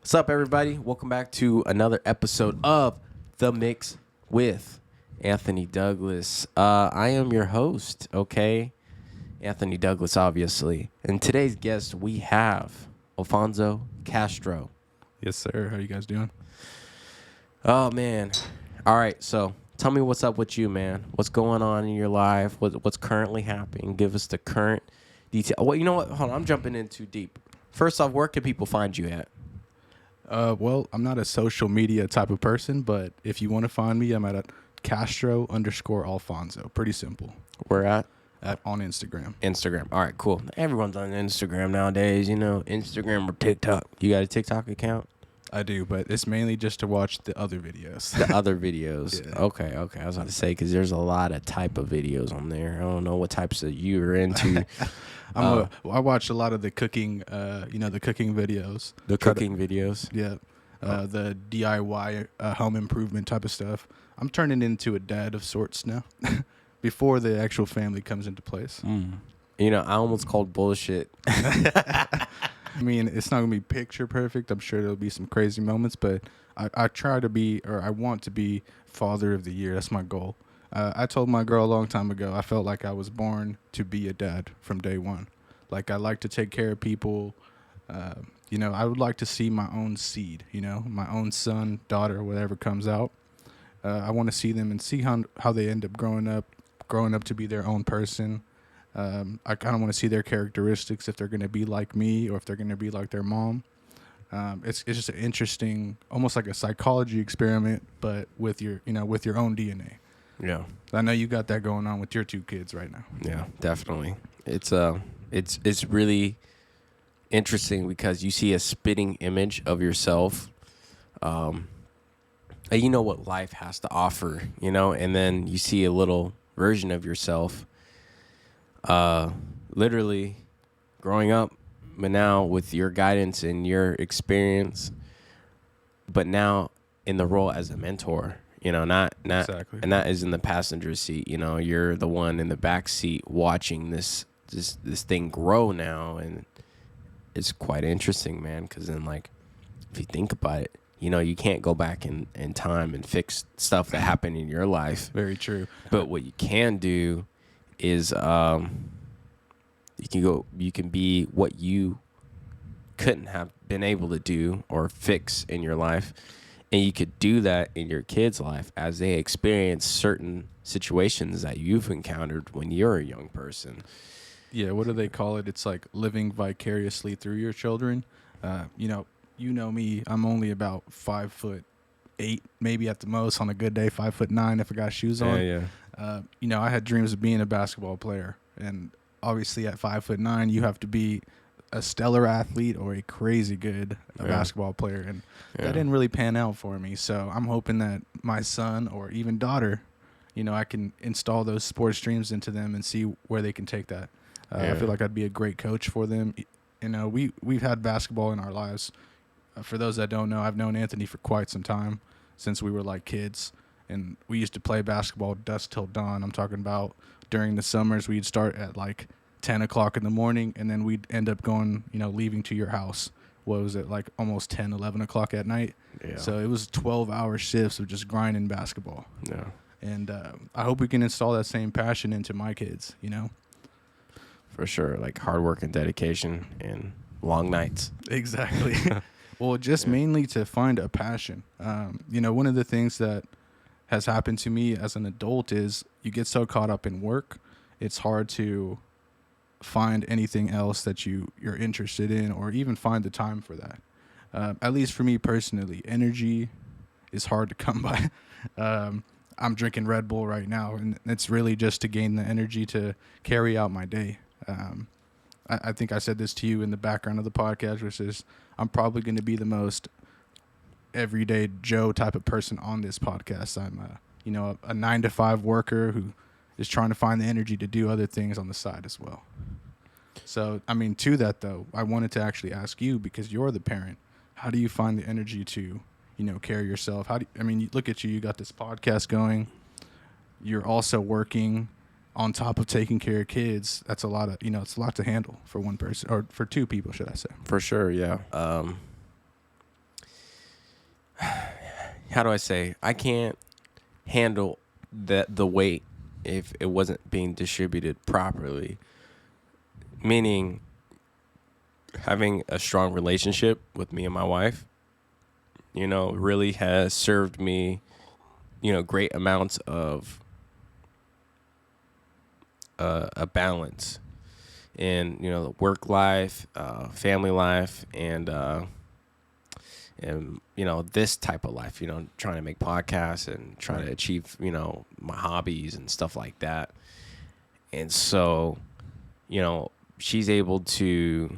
What's up, everybody? Welcome back to another episode of The Mix with Anthony Douglas. I am your host, okay? Anthony Douglas, obviously. And today's guest, we have Alfonso Castro. Yes, sir. How you guys doing? Oh, man. All right, so tell me what's up with you, man. What's going on in your life? What's currently happening? Give us the current detail. Well, you know what? Hold on. I'm jumping in too deep. First off, where can people find you at? Well, I'm not a social media type of person, but if you want to find me, I'm at Castro_Alfonso. Pretty simple. Where at? On Instagram. Instagram. All right, cool. Everyone's on Instagram nowadays, you know, Instagram or TikTok. You got a TikTok account? I do, but it's mainly just to watch the other videos. The other videos. Yeah. Okay. I was about to say, because there's a lot of type of videos on there. I don't know what types that you are into. I watch a lot of the cooking, the cooking videos. The cooking videos? Yeah. The DIY home improvement type of stuff. I'm turning into a dad of sorts now before the actual family comes into place. You know, I almost called bullshit. I mean, it's not going to be picture perfect. I'm sure there'll be some crazy moments, but I try to be, or I want to be father of the year. That's my goal. I told my girl a long time ago, I felt like I was born to be a dad from day one. Like, I like to take care of people. I would like to see my own seed, my own son, daughter, whatever comes out. I want to see them and see how they end up growing up to be their own person. I kind of want to see their characteristics, if they're going to be like me or if they're going to be like their mom. It's just an interesting, almost like a psychology experiment, but with your own DNA. Yeah. I know you got that going on with your two kids right now. Yeah, definitely. It's really interesting because you see a spitting image of yourself. And you know what life has to offer, and then you see a little version of yourself literally growing up, but now with your guidance and your experience, but now in the role as a mentor, not Exactly. And that is in the passenger seat. You're the one in the back seat watching this thing grow now, and it's quite interesting, man, because then, like, if you think about it, you can't go back in time and fix stuff that happened in your life. Very true. But what you can do is you can be what you couldn't have been able to do or fix in your life, and you could do that in your kids' life as they experience certain situations that you've encountered when you're a young person. Yeah, what do they call it? It's like living vicariously through your children. You know me, I'm only about 5'8", maybe at the most on a good day, 5'9" if I got shoes on. Yeah. I had dreams of being a basketball player, and obviously at 5'9", you have to be a stellar athlete or a crazy good basketball player, and that didn't really pan out for me. So I'm hoping that my son or even daughter, I can install those sports dreams into them and see where they can take that. I feel like I'd be a great coach for them. We've had basketball in our lives. For those that don't know, I've known Anthony for quite some time, since we were like kids, and we used to play basketball dusk till dawn. I'm talking about during the summers, we'd start at like 10 o'clock in the morning, and then we'd end up going, leaving to your house. What was it, like almost 10, 11 o'clock at night? Yeah. So it was 12-hour shifts of just grinding basketball. Yeah. And I hope we can install that same passion into my kids, For sure, like hard work and dedication and long nights. Exactly. Well, just mainly to find a passion. One of the things that has happened to me as an adult is you get so caught up in work, it's hard to find anything else that you're interested in, or even find the time for that. At least for me personally, energy is hard to come by. I'm drinking Red Bull right now, and it's really just to gain the energy to carry out my day. I think I said this to you in the background of the podcast, which is I'm probably going to be the most everyday Joe type of person on this podcast. I'm a 9-to-5 worker who is trying to find the energy to do other things on the side as well. So, I mean, to that though, I wanted to actually ask you, because you're the parent, how do you find the energy to, carry yourself? Look at you, you got this podcast going. You're also working on top of taking care of kids. That's a lot of, it's a lot to handle for one person, or for two people, should I say. For sure, yeah. how do I say? I can't handle the weight if it wasn't being distributed properly. Meaning, having a strong relationship with me and my wife, really has served me, great amounts of a balance in, work life, family life, and this type of life, trying to make podcasts and trying to achieve, my hobbies and stuff like that. And so, she's able to,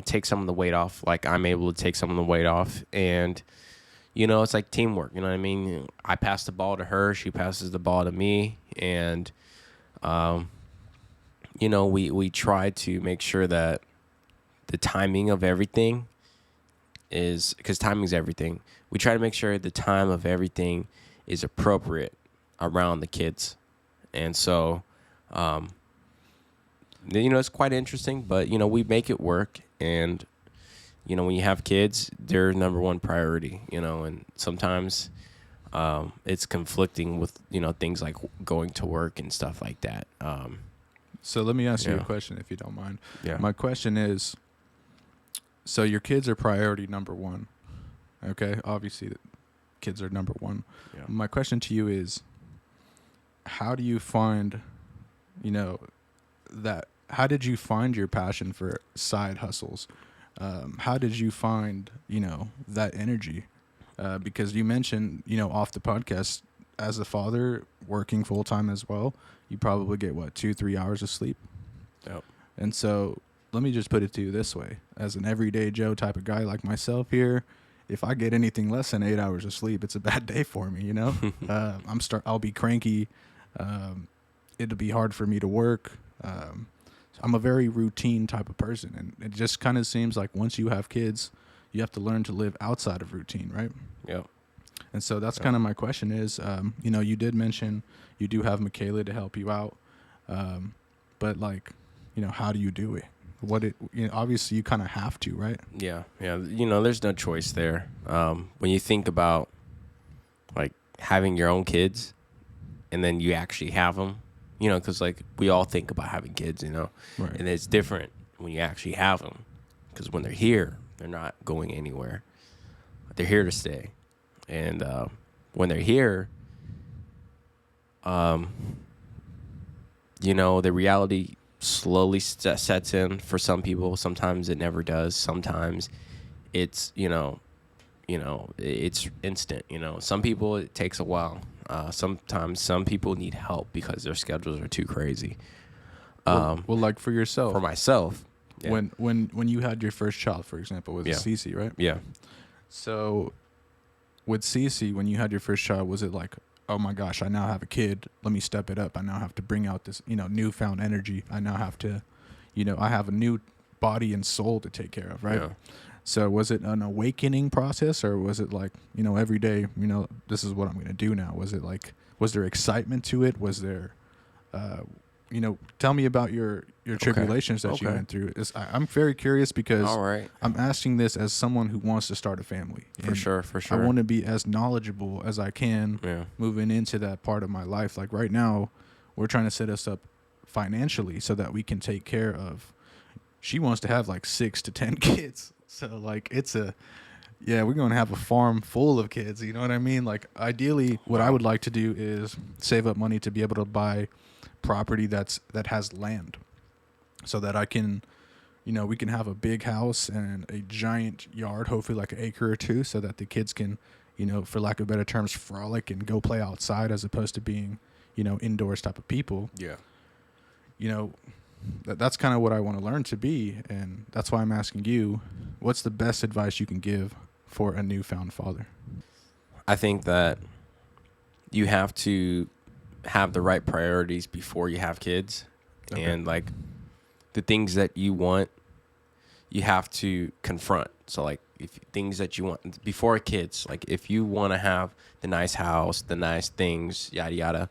take some of the weight off, like I'm able to take some of the weight off. And it's like teamwork, you know what I mean? I pass the ball to her, she passes the ball to me, and we try to make sure that the timing of everything is, because timing is everything. We try to make sure the time of everything is appropriate around the kids. And so, it's quite interesting, but, we make it work. And, when you have kids, they're number one priority, and sometimes it's conflicting with, things like going to work and stuff like that. So let me ask you a question, if you don't mind. Yeah. My question is, so your kids are priority number one, okay? Obviously, the kids are number one. Yeah. My question to you is, how do you find, how did you find your passion for side hustles? How did you find, that energy? Because you mentioned, off the podcast, as a father working full time as well, you probably get 2-3 hours of sleep. Yep. And so let me just put it to you this way. As an everyday Joe type of guy like myself here, if I get anything less than 8 hours of sleep, it's a bad day for me, I'll be cranky. It'll be hard for me to work. I'm a very routine type of person, and it just kind of seems like once you have kids, you have to learn to live outside of routine, right? Yeah. And so that's kind of my question is, you did mention you do have Michaela to help you out, but how do you do it? Obviously you kind of have to, right? Yeah. There's no choice there. When you think about like having your own kids, and then you actually have them, because like we all think about having kids, Right. And it's different when you actually have them, because when they're here, they're not going anywhere. They're here to stay. And when they're here, the reality slowly sets in for some people. Sometimes it never does. Sometimes it's, it's instant. Some people, it takes a while. Sometimes some people need help because their schedules are too crazy. Well, like for yourself. For myself. Yeah. When you had your first child, for example, with Cece, right? Yeah. So with Cece, when you had your first child, was it like, oh my gosh, I now have a kid. Let me step it up. I now have to bring out this, newfound energy. I now have to, I have a new body and soul to take care of, right? Yeah. So was it an awakening process, or was it like, every day, this is what I'm going to do now? Was it like, was there excitement to it? Was there, tell me about your tribulations that you went through. I'm very curious because All right. I'm asking this as someone who wants to start a family. For sure. I want to be as knowledgeable as I can moving into that part of my life. Like right now, we're trying to set us up financially so that we can take care of. She wants to have like 6 to 10 kids. So like we're going to have a farm full of kids. You know what I mean? Like ideally what I would like to do is save up money to be able to buy property that has land so that I can, we can have a big house and a giant yard, hopefully like an acre or two, so that the kids can, for lack of better terms, frolic and go play outside as opposed to being, indoors type of people. Yeah. That's kind of what I want to learn to be. And that's why I'm asking you, what's the best advice you can give for a newfound father? I think that you have to have the right priorities before you have kids. Okay. And like the things that you want, you have to confront. So like if things that you want before kids, like if you want to have the nice house, the nice things, yada yada,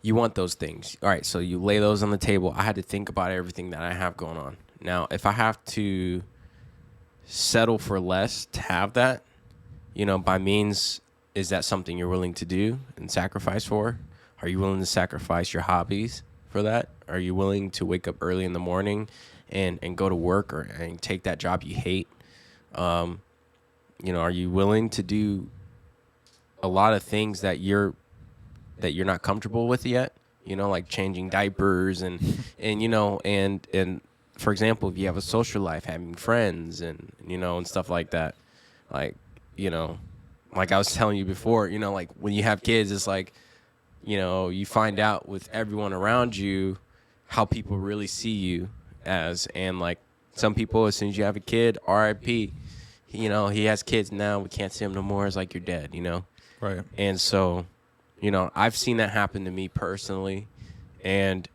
you want those things. All right, so you lay those on the table. I had to think about everything that I have going on. Now, if I have to settle for less to have that, by means, is that something you're willing to do and sacrifice for? Are you willing to sacrifice your hobbies for that? Are you willing to wake up early in the morning and go to work and take that job you hate? Are you willing to do a lot of things that you're not comfortable with yet? Like changing diapers and for example, if you have a social life, having friends and stuff like that, like, like I was telling you before, like when you have kids, it's like, you find out with everyone around you how people really see you as, and like some people, as soon as you have a kid, RIP, he has kids now, we can't see him no more. It's like you're dead, Right. And so, I've seen that happen to me personally, and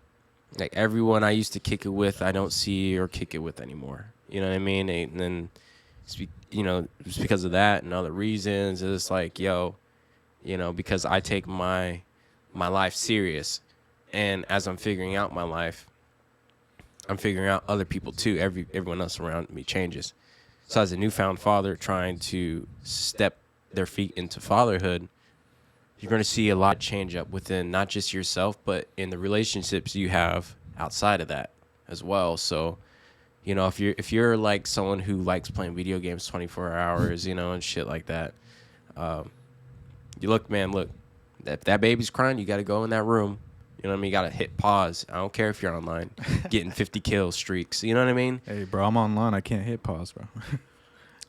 like everyone I used to kick it with, I don't see or kick it with anymore. You know what I mean? And then, just because of that and other reasons, it's like, because I take my life serious, and as I'm figuring out my life, I'm figuring out other people too. Everyone else around me changes. So as a newfound father trying to step their feet into fatherhood, you're going to see a lot change up within not just yourself, but in the relationships you have outside of that as well. So, if you're like someone who likes playing video games 24 hours, and shit like that, look, if that baby's crying, you got to go in that room. You know what I mean? You got to hit pause. I don't care if you're online, getting 50 kill streaks. You know what I mean? Hey, bro, I'm online. I can't hit pause, bro.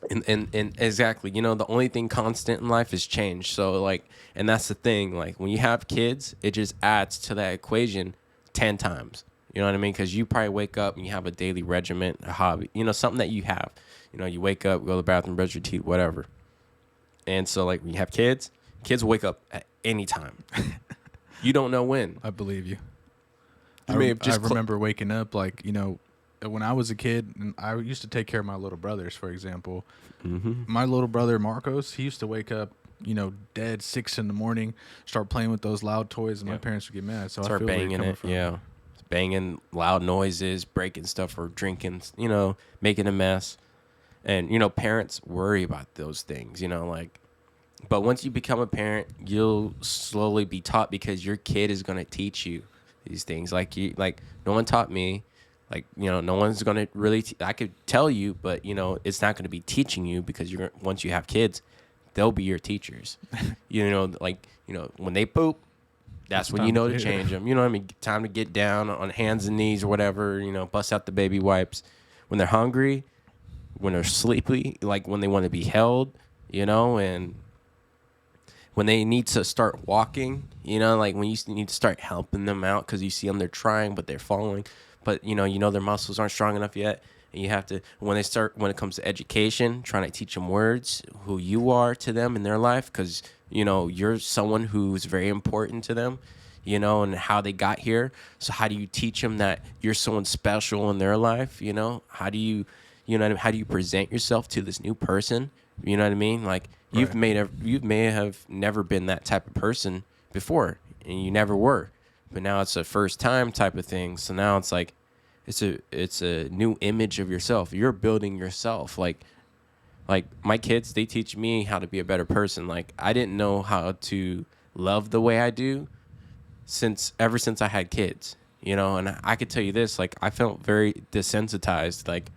And exactly, the only thing constant in life is change. So like, and that's the thing, like when you have kids, it just adds to that equation 10 times. You know what I mean? Because you probably wake up and you have a daily regiment, a hobby, something that you have. You wake up, go to the bathroom, brush your teeth, whatever. And so like when you have kids wake up at any time. You don't know when. I believe you. I remember waking up like, when I was a kid, and I used to take care of my little brothers, for example. Mm-hmm. My little brother, Marcos, he used to wake up, dead 6 a.m, start playing with those loud toys, and my parents would get mad. So start I feel banging it, yeah. Banging loud noises, breaking stuff or drinking, making a mess. And, parents worry about those things, like. But once you become a parent, you'll slowly be taught, because your kid is going to teach you these things. Like no one taught me. Like, no one's going to really, I could tell you, but, it's not going to be teaching you, because once you have kids, they'll be your teachers. When they poop, that's when to change them. You know what I mean? Time to get down on hands and knees or whatever, bust out the baby wipes. When they're hungry, when they're sleepy, like when they want to be held, and when they need to start walking, like when you need to start helping them out because you see them, they're trying, but they're falling. But, their muscles aren't strong enough yet. And you have to, when it comes to education, trying to teach them words, who you are to them in their life, because, you're someone who's very important to them, and how they got here. So how do you teach them that you're someone special in their life? How do you, how do you present yourself to this new person? You know what I mean? Like, right. You may have never been that type of person before, and you never were, but now it's a first time type of thing. So now it's like, it's a new image of yourself. You're building yourself. Like my kids, they teach me how to be a better person. Like, I didn't know how to love the way I do ever since I had kids, and I could tell you this, like, I felt very desensitized. Like,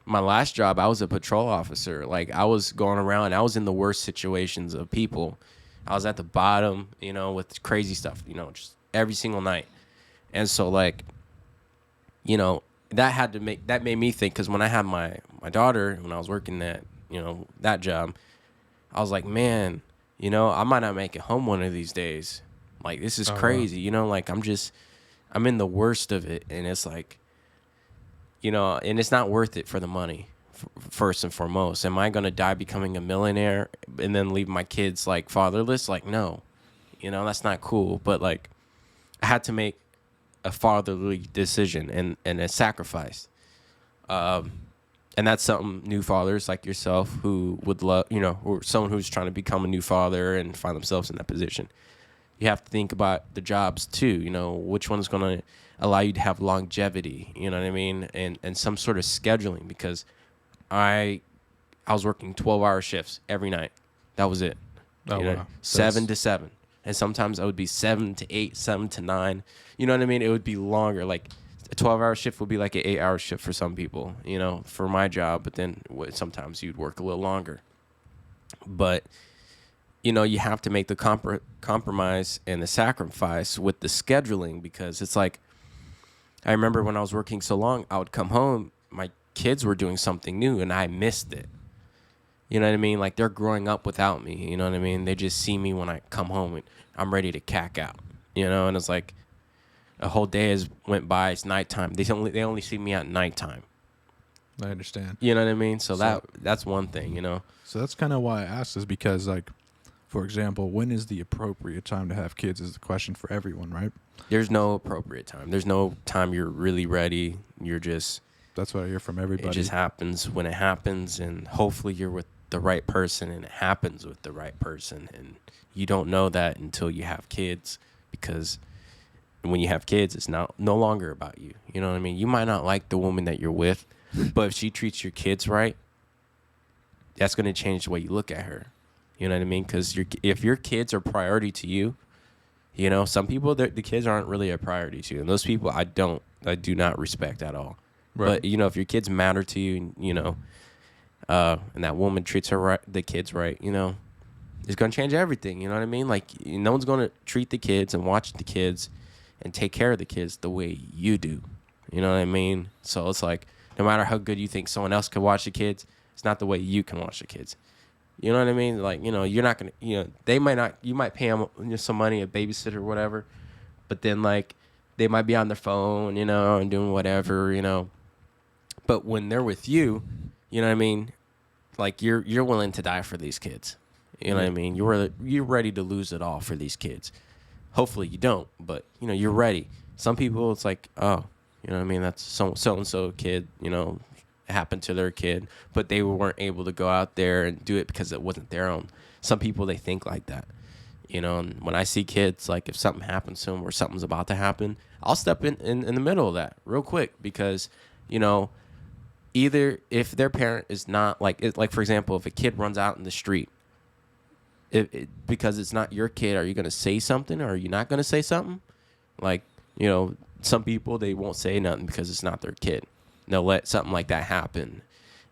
my last job, I was a patrol officer. Like, I was going around, I was in the worst situations of people. I was at the bottom, with crazy stuff, just every single night. And so, like, that made me think, because when I had my daughter, when I was working at, that job, I was like, man, I might not make it home one of these days. Like, this is crazy, wow. Like, I'm in the worst of it. And it's like, and it's not worth it for the money, first and foremost. Am I going to die becoming a millionaire and then leave my kids, like, fatherless? Like, no. That's not cool. But, like, I had to make a fatherly decision and a sacrifice. And that's something new fathers like yourself who would love, or someone who's trying to become a new father and find themselves in that position. You have to think about the jobs, too. Which one's going to allow you to have longevity, you know what I mean? And some sort of scheduling, because I I was working 12-hour shifts every night. That was it. Oh, You know, wow. 7 to 7. And sometimes I would be 7 to 8, 7 to 9. You know what I mean? It would be longer. Like a 12-hour shift would be like an 8-hour shift for some people, you know, for my job. But then sometimes you'd work a little longer. But, you know, you have to make the compromise and the sacrifice with the scheduling, because it's like, I remember when I was working so long, I would come home, my kids were doing something new and I missed it. You know what I mean? Like, they're growing up without me. You know what I mean? They just see me when I come home and I'm ready to cack out. You know, and it's like a whole day has went by. It's nighttime. They only see me at nighttime. I understand. You know what I mean? So that's one thing. You know. So that's kind of why I asked, is because, like, for example, when is the appropriate time to have kids is the question for everyone, right? There's no appropriate time. There's no time you're really ready. You're just. That's what I hear from everybody. It just happens when it happens, and hopefully you're with the right person and it happens with the right person, and you don't know that until you have kids, because when you have kids, it's no longer about you. You know what I mean? You might not like the woman that you're with, but if she treats your kids right, that's going to change the way you look at her. You know what I mean? Because if your kids are priority to you, you know, some people, the kids aren't really a priority to you, and those people I do not respect at all. Right. But, you know, if your kids matter to you, you know, and that woman treats the kids right, you know, it's going to change everything. You know what I mean? Like, no one's going to treat the kids and watch the kids and take care of the kids the way you do. You know what I mean? So it's like, no matter how good you think someone else could watch the kids, it's not the way you can watch the kids. You know what I mean? Like, you know, you're not going to, you know, you might pay them some money, a babysitter or whatever, but then, like, they might be on their phone, you know, and doing whatever, you know. But when they're with you, you know what I mean? Like, you're willing to die for these kids. You know what I mean? You're ready to lose it all for these kids. Hopefully you don't, but, you know, you're ready. Some people, it's like, oh, you know what I mean? That's so-and-so kid, you know, happened to their kid, but they weren't able to go out there and do it because it wasn't their own. Some people, they think like that. You know, and when I see kids, like, if something happens to them or something's about to happen, I'll step in the middle of that real quick, because, you know, either if their parent is not, like, for example, if a kid runs out in the street, because it's not your kid, are you going to say something or are you not going to say something? Like, you know, some people, they won't say nothing because it's not their kid. They'll let something like that happen.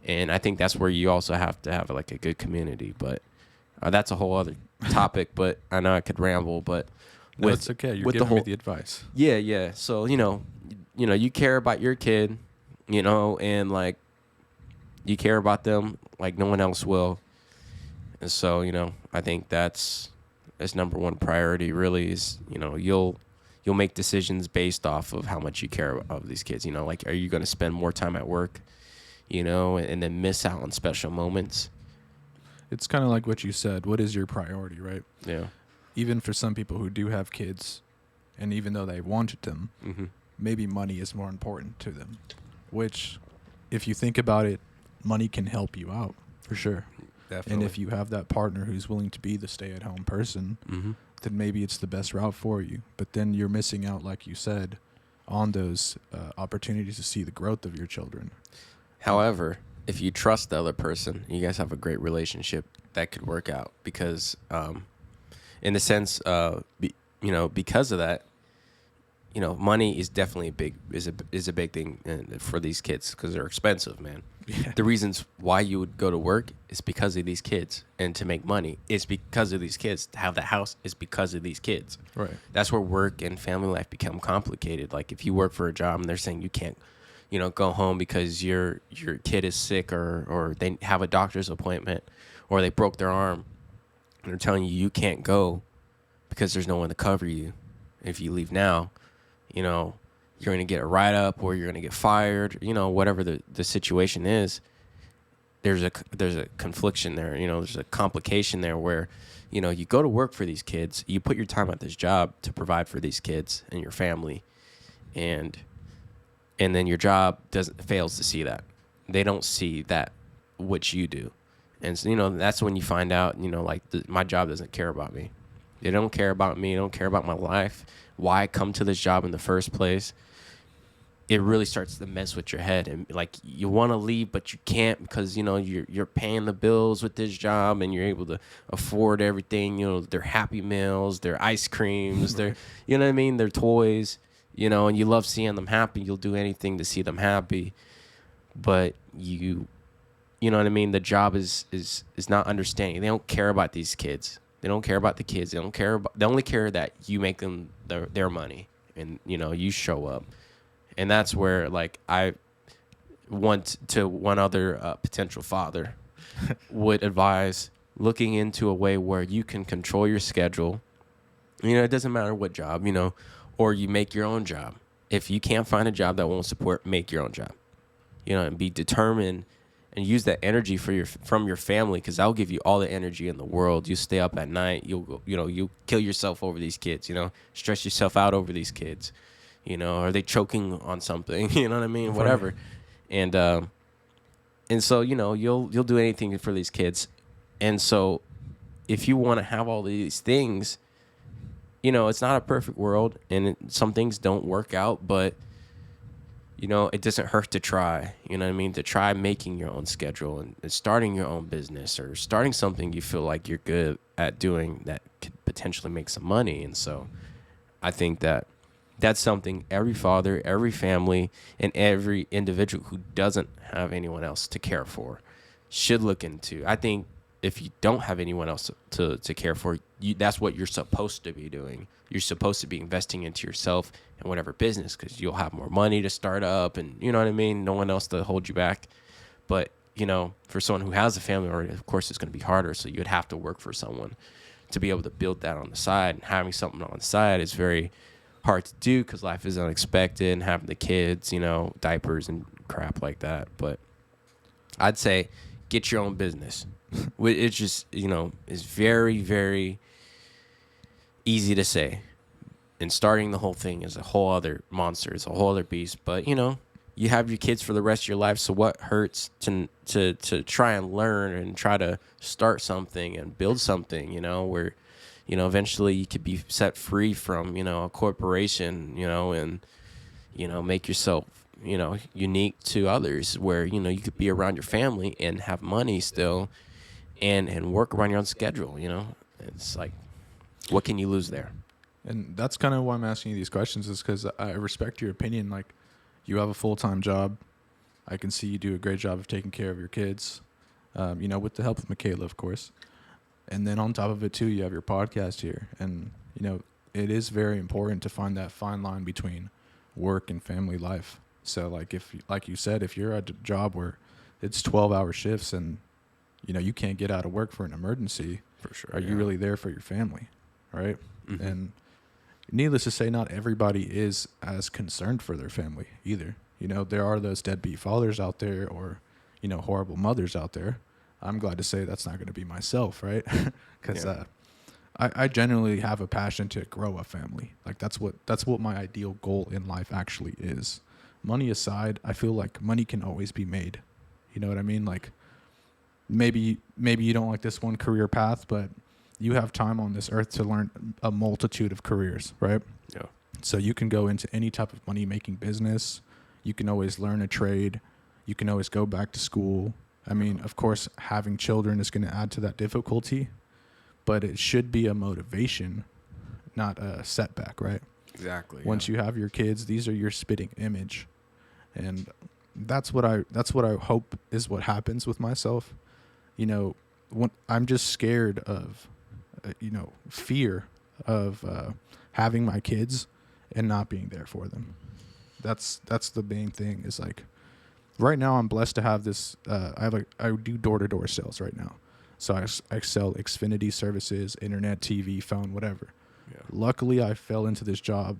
And I think that's where you also have to have, like, a good community. But that's a whole other topic, but I know I could ramble. But it's okay. You're giving me the advice. Yeah. So, you know, you care about your kid, you know, and, like, you care about them like no one else will. And so, you know, I think that's number one priority, really, is, you know, you'll make decisions based off of how much you care of these kids. You know, like, are you going to spend more time at work, you know, and then miss out on special moments? It's kind of like what you said. What is your priority, right? Yeah. Even for some people who do have kids, and even though they wanted them, mm-hmm. maybe money is more important to them, which, if you think about it, money can help you out for sure. Definitely. And if you have that partner who's willing to be the stay-at-home person, mm-hmm. then maybe it's the best route for you. But then you're missing out, like you said, on those opportunities to see the growth of your children. However, if you trust the other person, you guys have a great relationship, that could work out, because in the sense, you know, because of that, you know, money is definitely a big thing for these kids, because they're expensive, man. Yeah. The reasons why you would go to work is because of these kids, and to make money is because of these kids. To have the house is because of these kids. Right. That's where work and family life become complicated. Like, if you work for a job and they're saying you can't, you know, go home because your kid is sick, or they have a doctor's appointment, or they broke their arm, and they're telling you can't go because there's no one to cover you. If you leave now, you know, you're going to get a write-up, or you're going to get fired, you know, whatever the situation is. There's a confliction there, you know, there's a complication there where, you know, you go to work for these kids, you put your time at this job to provide for these kids and your family, and then your job fails to see that. They don't see that, which you do. And so, you know, that's when you find out, you know, like, my job doesn't care about me. They don't care about me. They don't care about my life. Why come to this job in the first place? it really starts to mess with your head, and like you want to leave but you can't because you're paying the bills with this job and you're able to afford everything, their Happy Meals, their ice creams, their Right. what I mean, their toys, and you love seeing them happy. You'll do anything to see them happy, but you know what I mean, the job is not understanding. They don't care about these kids. They don't care about the kids. They only care that you make them their money, and you show up. And that's where, like, I want to one other potential father would advise looking into a way where you can control your schedule. It doesn't matter what job, or you make your own job. If you can't find a job that won't support, make your own job, and be determined and use that energy from your family, because that'll give you all the energy in the world. You stay up at night. You'll go, you'll kill yourself over these kids, stress yourself out over these kids. Are they choking on something? You know what I mean? Whatever. And so, you'll do anything for these kids. And so if you want to have all these things, it's not a perfect world, and some things don't work out, but it doesn't hurt to try, what I mean? To try making your own schedule and starting your own business, or starting something you feel like you're good at doing that could potentially make some money. And so I think that's something every father, every family, and every individual who doesn't have anyone else to care for should look into. I think if you don't have anyone else to care for, that's what you're supposed to be doing. You're supposed to be investing into yourself and whatever business, because you'll have more money to start up, and you know what I mean? No one else to hold you back. But, for someone who has a family already, of course, it's going to be harder. So you'd have to work for someone to be able to build that on the side. And having something on the side is very hard to do because life is unexpected, and having the kids, diapers and crap like that. But I'd say get your own business. It's just, it's very, very easy to say. And starting the whole thing is a whole other monster. It's a whole other beast. But, you have your kids for the rest of your life. So what hurts to try and learn and try to start something and build something, where eventually you could be set free from, a corporation, and, make yourself, unique to others, where, you could be around your family and have money still and work around your own schedule, It's like, what can you lose there? And that's kind of why I'm asking you these questions, is because I respect your opinion. Like, you have a full-time job. I can see you do a great job of taking care of your kids, with the help of Michaela, of course. And then on top of it, too, you have your podcast here. And, it is very important to find that fine line between work and family life. So, like you said, if you're at a job where it's 12-hour shifts and, you can't get out of work for an emergency, For sure. are you really there for your family, right? Mm-hmm. And needless to say, not everybody is as concerned for their family either. There are those deadbeat fathers out there, or, horrible mothers out there. I'm glad to say that's not going to be myself, right? Because I genuinely have a passion to grow a family. Like, that's what my ideal goal in life actually is. Money aside, I feel like money can always be made. You know what I mean? Like, maybe you don't like this one career path, but you have time on this earth to learn a multitude of careers, right? Yeah. So you can go into any type of money-making business. You can always learn a trade. You can always go back to school. I mean, of course, having children is going to add to that difficulty, but it should be a motivation, not a setback, right? Exactly. Once you have your kids, these are your spitting image. And that's what I hope is what happens with myself. When I'm just scared of, fear of having my kids and not being there for them. That's the main thing. Is like, right now I'm blessed to have this. I do door-to-door sales right now, so I sell Xfinity services, internet, TV, phone, whatever. Yeah. Luckily, I fell into this job,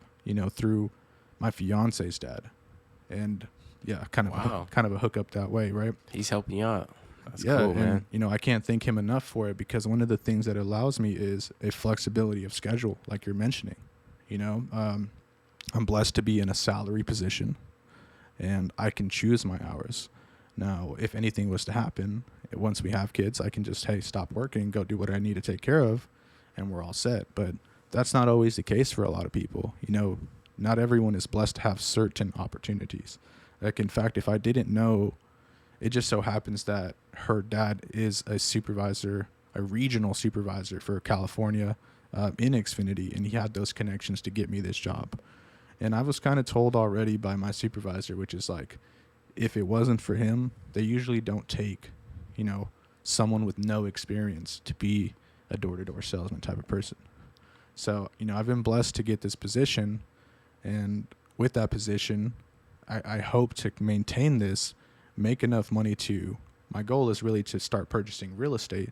through my fiance's dad, and kind of a hookup that way, right? He's helping you out. That's yeah, cool, and man. I can't thank him enough for it, because one of the things that allows me is a flexibility of schedule, like you're mentioning. I'm blessed to be in a salary position, and I can choose my hours. Now, if anything was to happen, once we have kids, I can just, stop working, go do what I need to take care of, and we're all set. But that's not always the case for a lot of people. Not everyone is blessed to have certain opportunities. Like, in fact, if I didn't know, it just so happens that her dad is a supervisor, a regional supervisor for California in Xfinity, and he had those connections to get me this job. And I was kind of told already by my supervisor, which is like, if it wasn't for him, they usually don't take, someone with no experience to be a door-to-door salesman type of person. So, I've been blessed to get this position, and with that position, I hope to maintain this, make enough money my goal is really to start purchasing real estate,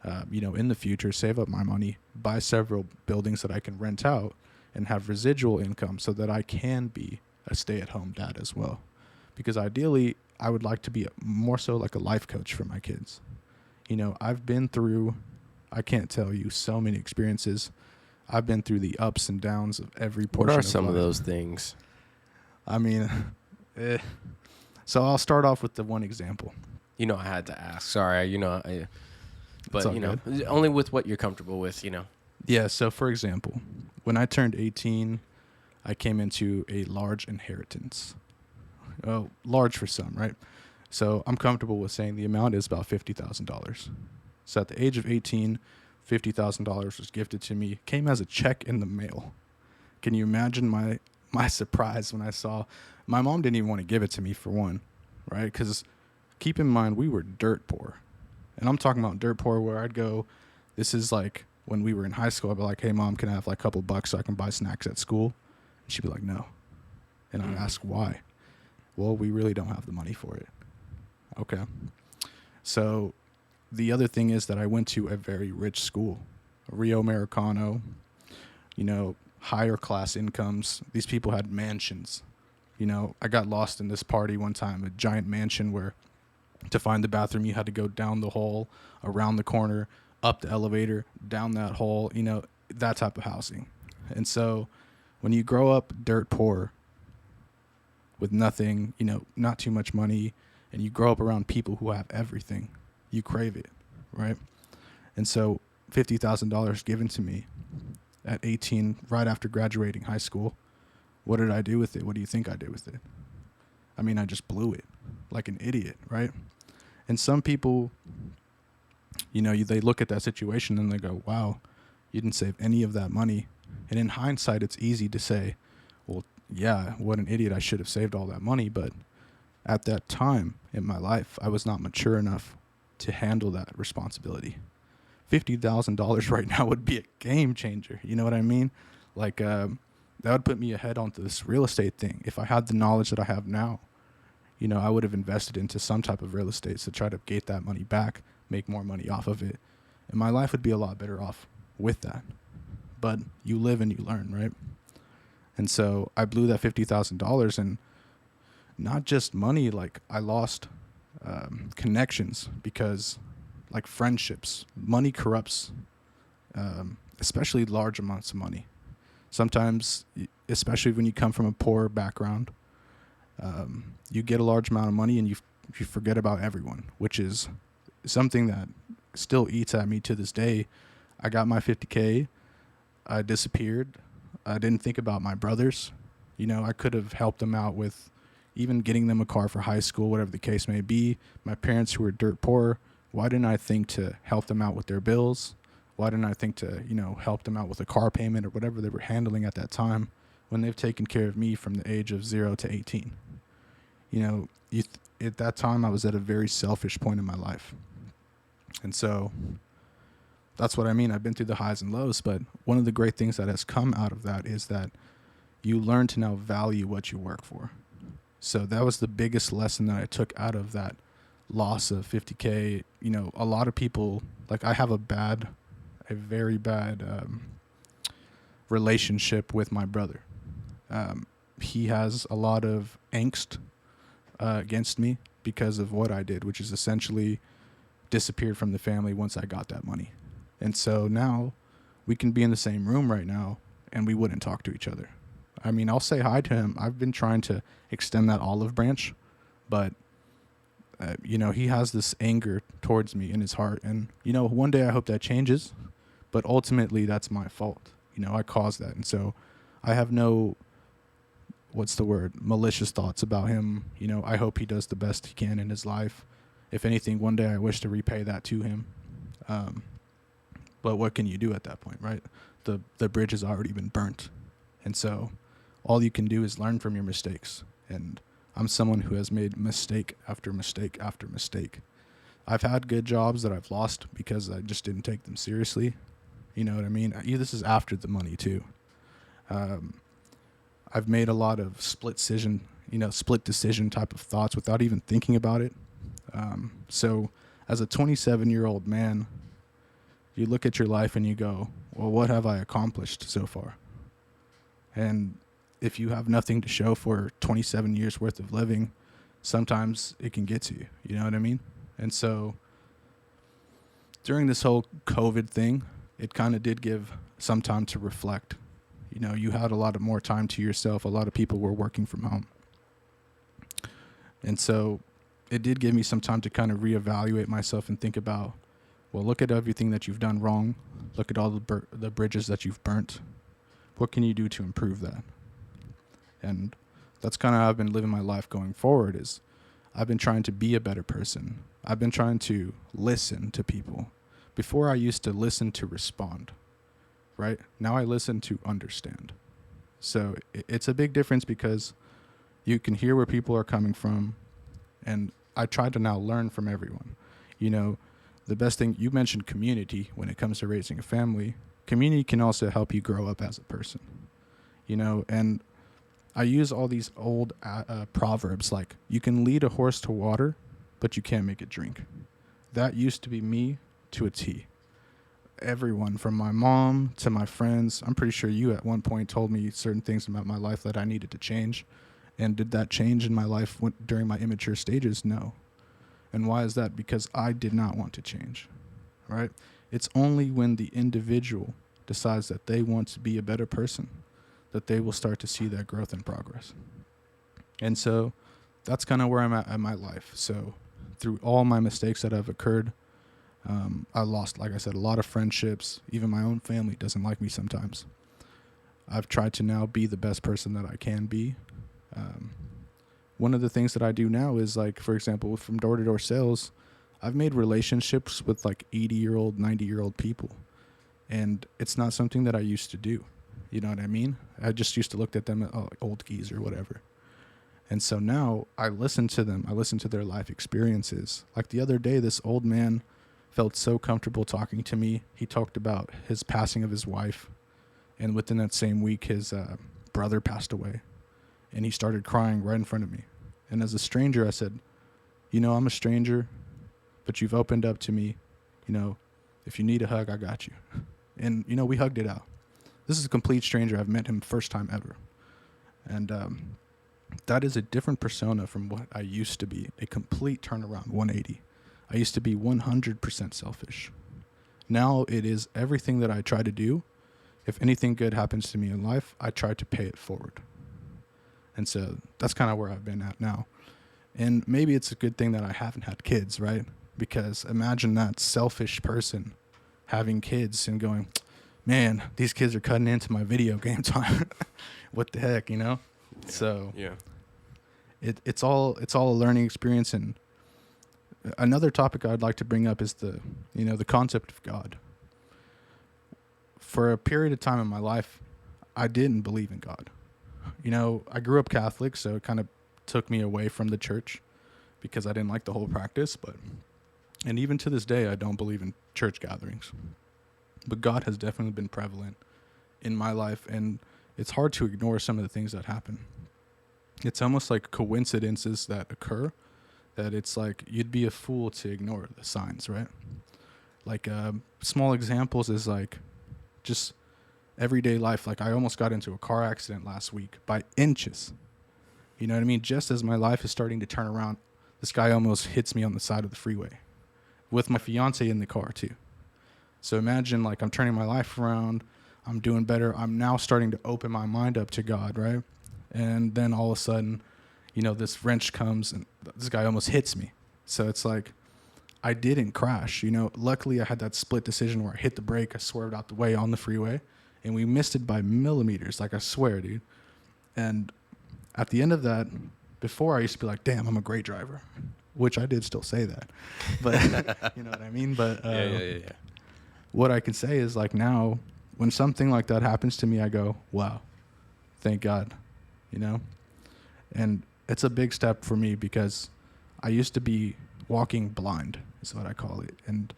in the future, save up my money, buy several buildings that I can rent out, and have residual income so that I can be a stay-at-home dad as well. Because ideally, I would like to be more so like a life coach for my kids. I've been through, I can't tell you, so many experiences. I've been through the ups and downs of every portion of life. What are some of those things? I mean, so I'll start off with the one example. I had to ask. Sorry, but good. Only with what you're comfortable with. Yeah. So for example, when I turned 18, I came into a large inheritance. Oh, large for some, right? So I'm comfortable with saying the amount is about $50,000. So at the age of 18, $50,000 was gifted to me. Came as a check in the mail. Can you imagine my surprise when I saw? My mom didn't even want to give it to me, for one, right? Because keep in mind, we were dirt poor. And I'm talking about dirt poor where I'd go, this is like when we were in high school, I'd be like, hey, Mom, can I have like a couple bucks so I can buy snacks at school? And she'd be like, no. And I'd ask why. Well, we really don't have the money for it. Okay. So the other thing is that I went to a very rich school, Rio Americano, higher class incomes. These people had mansions. I got lost in this party one time, a giant mansion where to find the bathroom, you had to go down the hall, around the corner, up the elevator, down that hall, that type of housing. And so when you grow up dirt poor with nothing, not too much money, and you grow up around people who have everything, you crave it, right? And so $50,000 given to me at 18, right after graduating high school. What did I do with it? What do you think I did with it? I mean, I just blew it like an idiot, right? And some people, they look at that situation and they go, wow, you didn't save any of that money. And in hindsight, it's easy to say, well, yeah, what an idiot. I should have saved all that money. But at that time in my life, I was not mature enough to handle that responsibility. $50,000 right now would be a game changer. You know what I mean? Like, that would put me ahead onto this real estate thing. If I had the knowledge that I have now, I would have invested into some type of real estate to try to get that money back, make more money off of it. And my life would be a lot better off with that. But you live and you learn, right? And so I blew that $50,000, and not just money, like I lost connections because, like, friendships, money corrupts, especially large amounts of money. Sometimes, especially when you come from a poor background, you get a large amount of money and you forget about everyone, which is something that still eats at me to this day. I got my 50K. I disappeared. I didn't think about my brothers. I could have helped them out with even getting them a car for high school, whatever the case may be. My parents who were dirt poor, why didn't I think to help them out with their bills? Why didn't I think to, help them out with a car payment or whatever they were handling at that time when they've taken care of me from the age of 0 to 18? At that time, I was at a very selfish point in my life. And so that's what I mean. I've been through the highs and lows, but one of the great things that has come out of that is that you learn to now value what you work for. So that was the biggest lesson that I took out of that loss of 50K. A lot of people, like, I have a very bad relationship with my brother. He has a lot of angst against me because of what I did, which is essentially disappeared from the family once I got that money. And so now we can be in the same room right now and we wouldn't talk to each other. I mean, I'll say hi to him. I've been trying to extend that olive branch, but he has this anger towards me in his heart. And, one day I hope that changes, but ultimately that's my fault. I caused that. And so I have no what's the word, malicious thoughts about him. You know, I hope he does the best he can in his life. If anything, one day I wish to repay that to him. But what can you do at that point, right? The bridge has already been burnt. And so all you can do is learn from your mistakes. And I'm someone who has made mistake after mistake after mistake. I've had good jobs that I've lost because I just didn't take them seriously. You know what I mean? This is after the money too. I've made a lot of split decision type of thoughts without even thinking about it. So as a 27-year-old man, you look at your life and you go, well, what have I accomplished so far? And if you have nothing to show for 27 years worth of living, sometimes it can get to you. You know what I mean? And so during this whole COVID thing, it kind of did give some time to reflect. You know, you had a lot of more time to yourself. A lot of people were working from home. And so it did give me some time to kind of reevaluate myself and think about, well, look at everything that you've done wrong. Look at all the bridges that you've burnt. What can you do to improve that? And that's kind of how I've been living my life going forward. Is I've been trying to be a better person. I've been trying to listen to people. Before I used to listen to respond, right? Now I listen to understand. So it's a big difference because you can hear where people are coming from, and I try to now learn from everyone. You know, the best thing, you mentioned community when it comes to raising a family. Community can also help you grow up as a person, you know, and I use all these old proverbs like, you can lead a horse to water, but you can't make it drink. That used to be me to a T. Everyone from my mom to my friends, I'm pretty sure you at one point told me certain things about my life that I needed to change. And did that change in my life during my immature stages? No. And why is that? Because I did not want to change, right? It's only when the individual decides that they want to be a better person that they will start to see that growth and progress. And so that's kind of where I'm at in my life. So through all my mistakes that have occurred, I lost, like I said, a lot of friendships. Even my own family doesn't like me sometimes. I've tried to now be the best person that I can be. One of the things that I do now is, like, for example, from door-to-door sales, I've made relationships with like 80-year-old, 90-year-old people. And it's not something that I used to do. You know what I mean? I just used to look at them as like old geese or whatever. And so now I listen to them. I listen to their life experiences. Like the other day, this old man felt so comfortable talking to me. He talked about his passing of his wife. And within that same week, his brother passed away. And he started crying right in front of me. And as a stranger, I said, you know, I'm a stranger, but you've opened up to me. You know, if you need a hug, I got you. And, you know, we hugged it out. This is a complete stranger. I've met him first time ever. And that is a different persona from what I used to be. A complete turnaround, 180. I used to be 100% selfish. Now it is everything that I try to do. If anything good happens to me in life, I try to pay it forward. And so that's kind of where I've been at now. And maybe it's a good thing that I haven't had kids, right? Because imagine that selfish person having kids and going, man, these kids are cutting into my video game time. What the heck, you know? Yeah. So yeah, it's all a learning experience. And another topic I'd like to bring up is the concept of God. For a period of time in my life, I didn't believe in God. You know, I grew up Catholic, so it kind of took me away from the church because I didn't like the whole practice. And even to this day, I don't believe in church gatherings. But God has definitely been prevalent in my life, and it's hard to ignore some of the things that happen. It's almost like coincidences that occur that it's like you'd be a fool to ignore the signs, right? Like small examples is like just everyday life. Like I almost got into a car accident last week by inches. You know what I mean? Just as my life is starting to turn around, this guy almost hits me on the side of the freeway with my fiance in the car too. So imagine like I'm turning my life around. I'm doing better. I'm now starting to open my mind up to God, right? And then all of a sudden, you know, this wrench comes and this guy almost hits me. So it's like I didn't crash. You know, luckily I had that split decision where I hit the brake, I swerved out the way on the freeway, and we missed it by millimeters. Like I swear, dude. And at the end of that, before I used to be like, damn, I'm a great driver, which I did still say that, but you know what I mean? But Yeah. what I can say is like now, when something like that happens to me, I go, wow, thank God, you know? And it's a big step for me because I used to be walking blind, is what I call it. And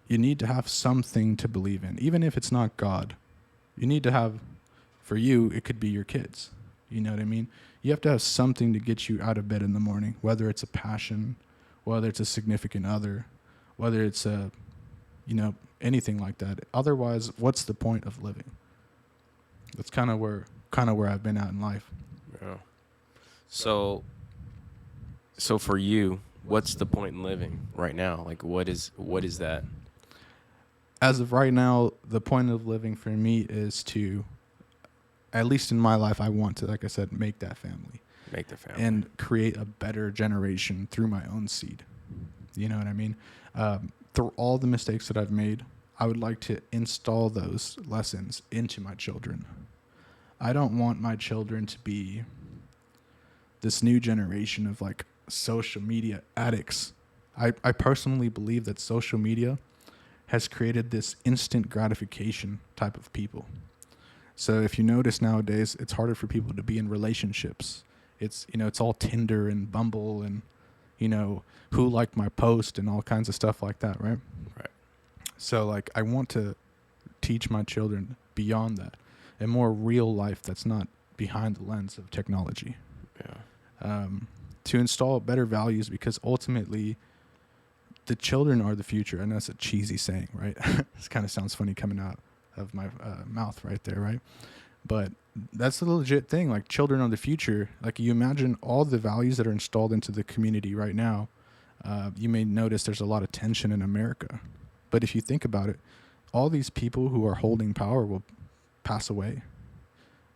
you need to have something to believe in, even if it's not God. You need to have, for you, it could be your kids. You know what I mean? You have to have something to get you out of bed in the morning, whether it's a passion, whether it's a significant other, whether it's a, you know, anything like that. Otherwise, what's the point of living? That's kind of where I've been at in life. Yeah. So for you, what's the point in living right now? Like, what is that? As of right now, the point of living for me is to, at least in my life, I want to, like I said, make that family. Make the family. And create a better generation through my own seed. You know what I mean? Through all the mistakes that I've made, I would like to install those lessons into my children. I don't want my children to be this new generation of like social media addicts. I personally believe that social media has created this instant gratification type of people. So if you notice nowadays, it's harder for people to be in relationships. It's, you know, it's all Tinder and Bumble and, you know, who liked my post and all kinds of stuff like that, right? Right. So like I want to teach my children beyond that, a more real life that's not behind the lens of technology. Yeah. To install better values, because ultimately the children are the future. And that's a cheesy saying, right? This kind of sounds funny coming out of my mouth right there, right? But that's a legit thing. Like, children are the future. Like, you imagine all the values that are installed into the community right now. You may notice there's a lot of tension in America. But if you think about it, all these people who are holding power will pass away.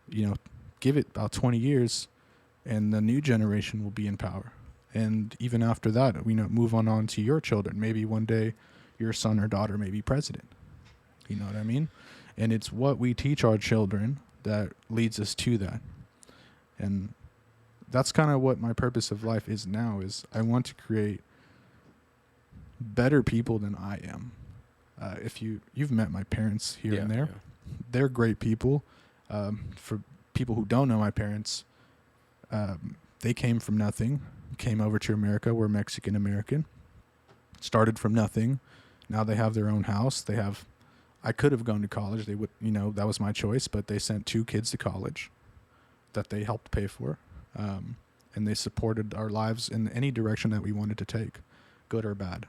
You know, give it about 20 years and the new generation will be in power. And even after that, you know, move on to your children. Maybe one day your son or daughter may be president. You know what I mean? And it's what we teach our children that leads us to that. And that's kind of what my purpose of life is now, is I want to create better people than I am. If you've met my parents here and there, they're great people. For people who don't know my parents, they came from nothing, came over to America. We're Mexican American, started from nothing. Now they have their own house. I could have gone to college. They would, you know, that was my choice, but they sent 2 kids to college that they helped pay for. And they supported our lives in any direction that we wanted to take, good or bad.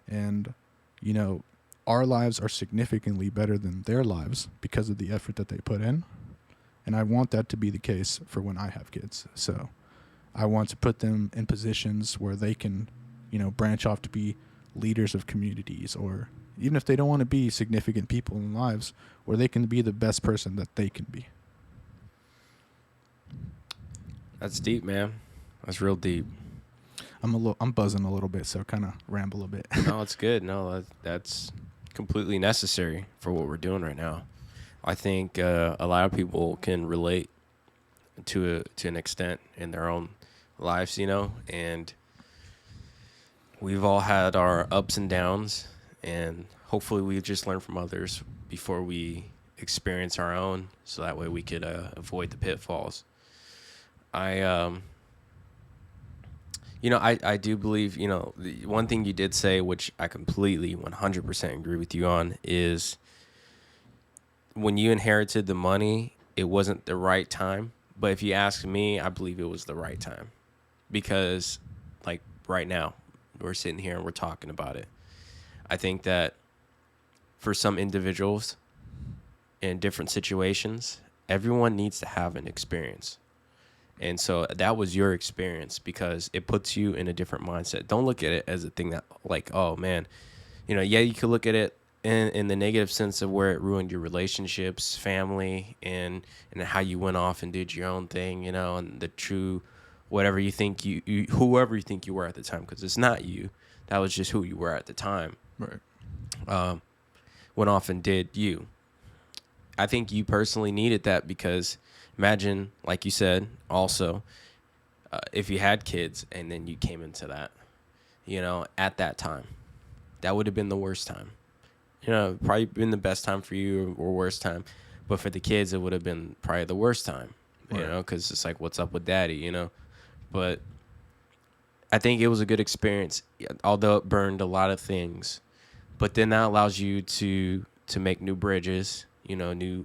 And, you know, our lives are significantly better than their lives because of the effort that they put in. And I want that to be the case for when I have kids. So I want to put them in positions where they can, you know, branch off to be leaders of communities, or even if they don't want to be significant people in lives, where they can be the best person that they can be. That's deep, man. That's real deep. I'm buzzing a little bit, so kind of ramble a bit. No, it's good. No, that's completely necessary for what we're doing right now. I think a lot of people can relate to an extent in their own lives, you know, and we've all had our ups and downs, and hopefully we just learn from others before we experience our own, so that way we could avoid the pitfalls. I do believe, you know, the one thing you did say, which I completely 100% agree with you on, is when you inherited the money, it wasn't the right time. But if you ask me, I believe it was the right time, because like right now we're sitting here and we're talking about it. I think that for some individuals in different situations, everyone needs to have an experience. And so that was your experience, because it puts you in a different mindset. Don't look at it as a thing that, like, oh man, you know, yeah, you could look at it in the negative sense of where it ruined your relationships, family, and how you went off and did your own thing, you know, and the true whatever you think whoever you think you were at the time, because it's not you. That was just who you were at the time. Right. Went off and did you. I think you personally needed that because imagine, like you said, also, if you had kids and then you came into that, at that time, that would have been the worst time. Probably been the best time for you or worst time, but for the kids, it would have been probably the worst time, Right. because it's like, what's up with daddy. But I think it was a good experience, although it burned a lot of things. But then that allows you to make new bridges,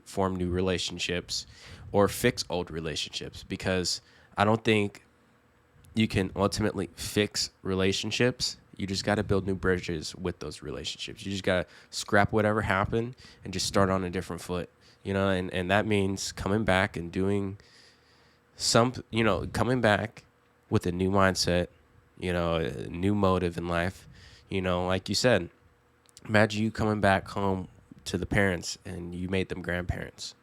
form new relationships, or fix old relationships. Because I don't think you can ultimately fix relationships. You just got to build new bridges with those relationships. You just got to scrap whatever happened and just start on a different foot. And that means coming back and doing coming back with a new mindset, a new motive in life. Like you said, imagine you coming back home to the parents and you made them grandparents.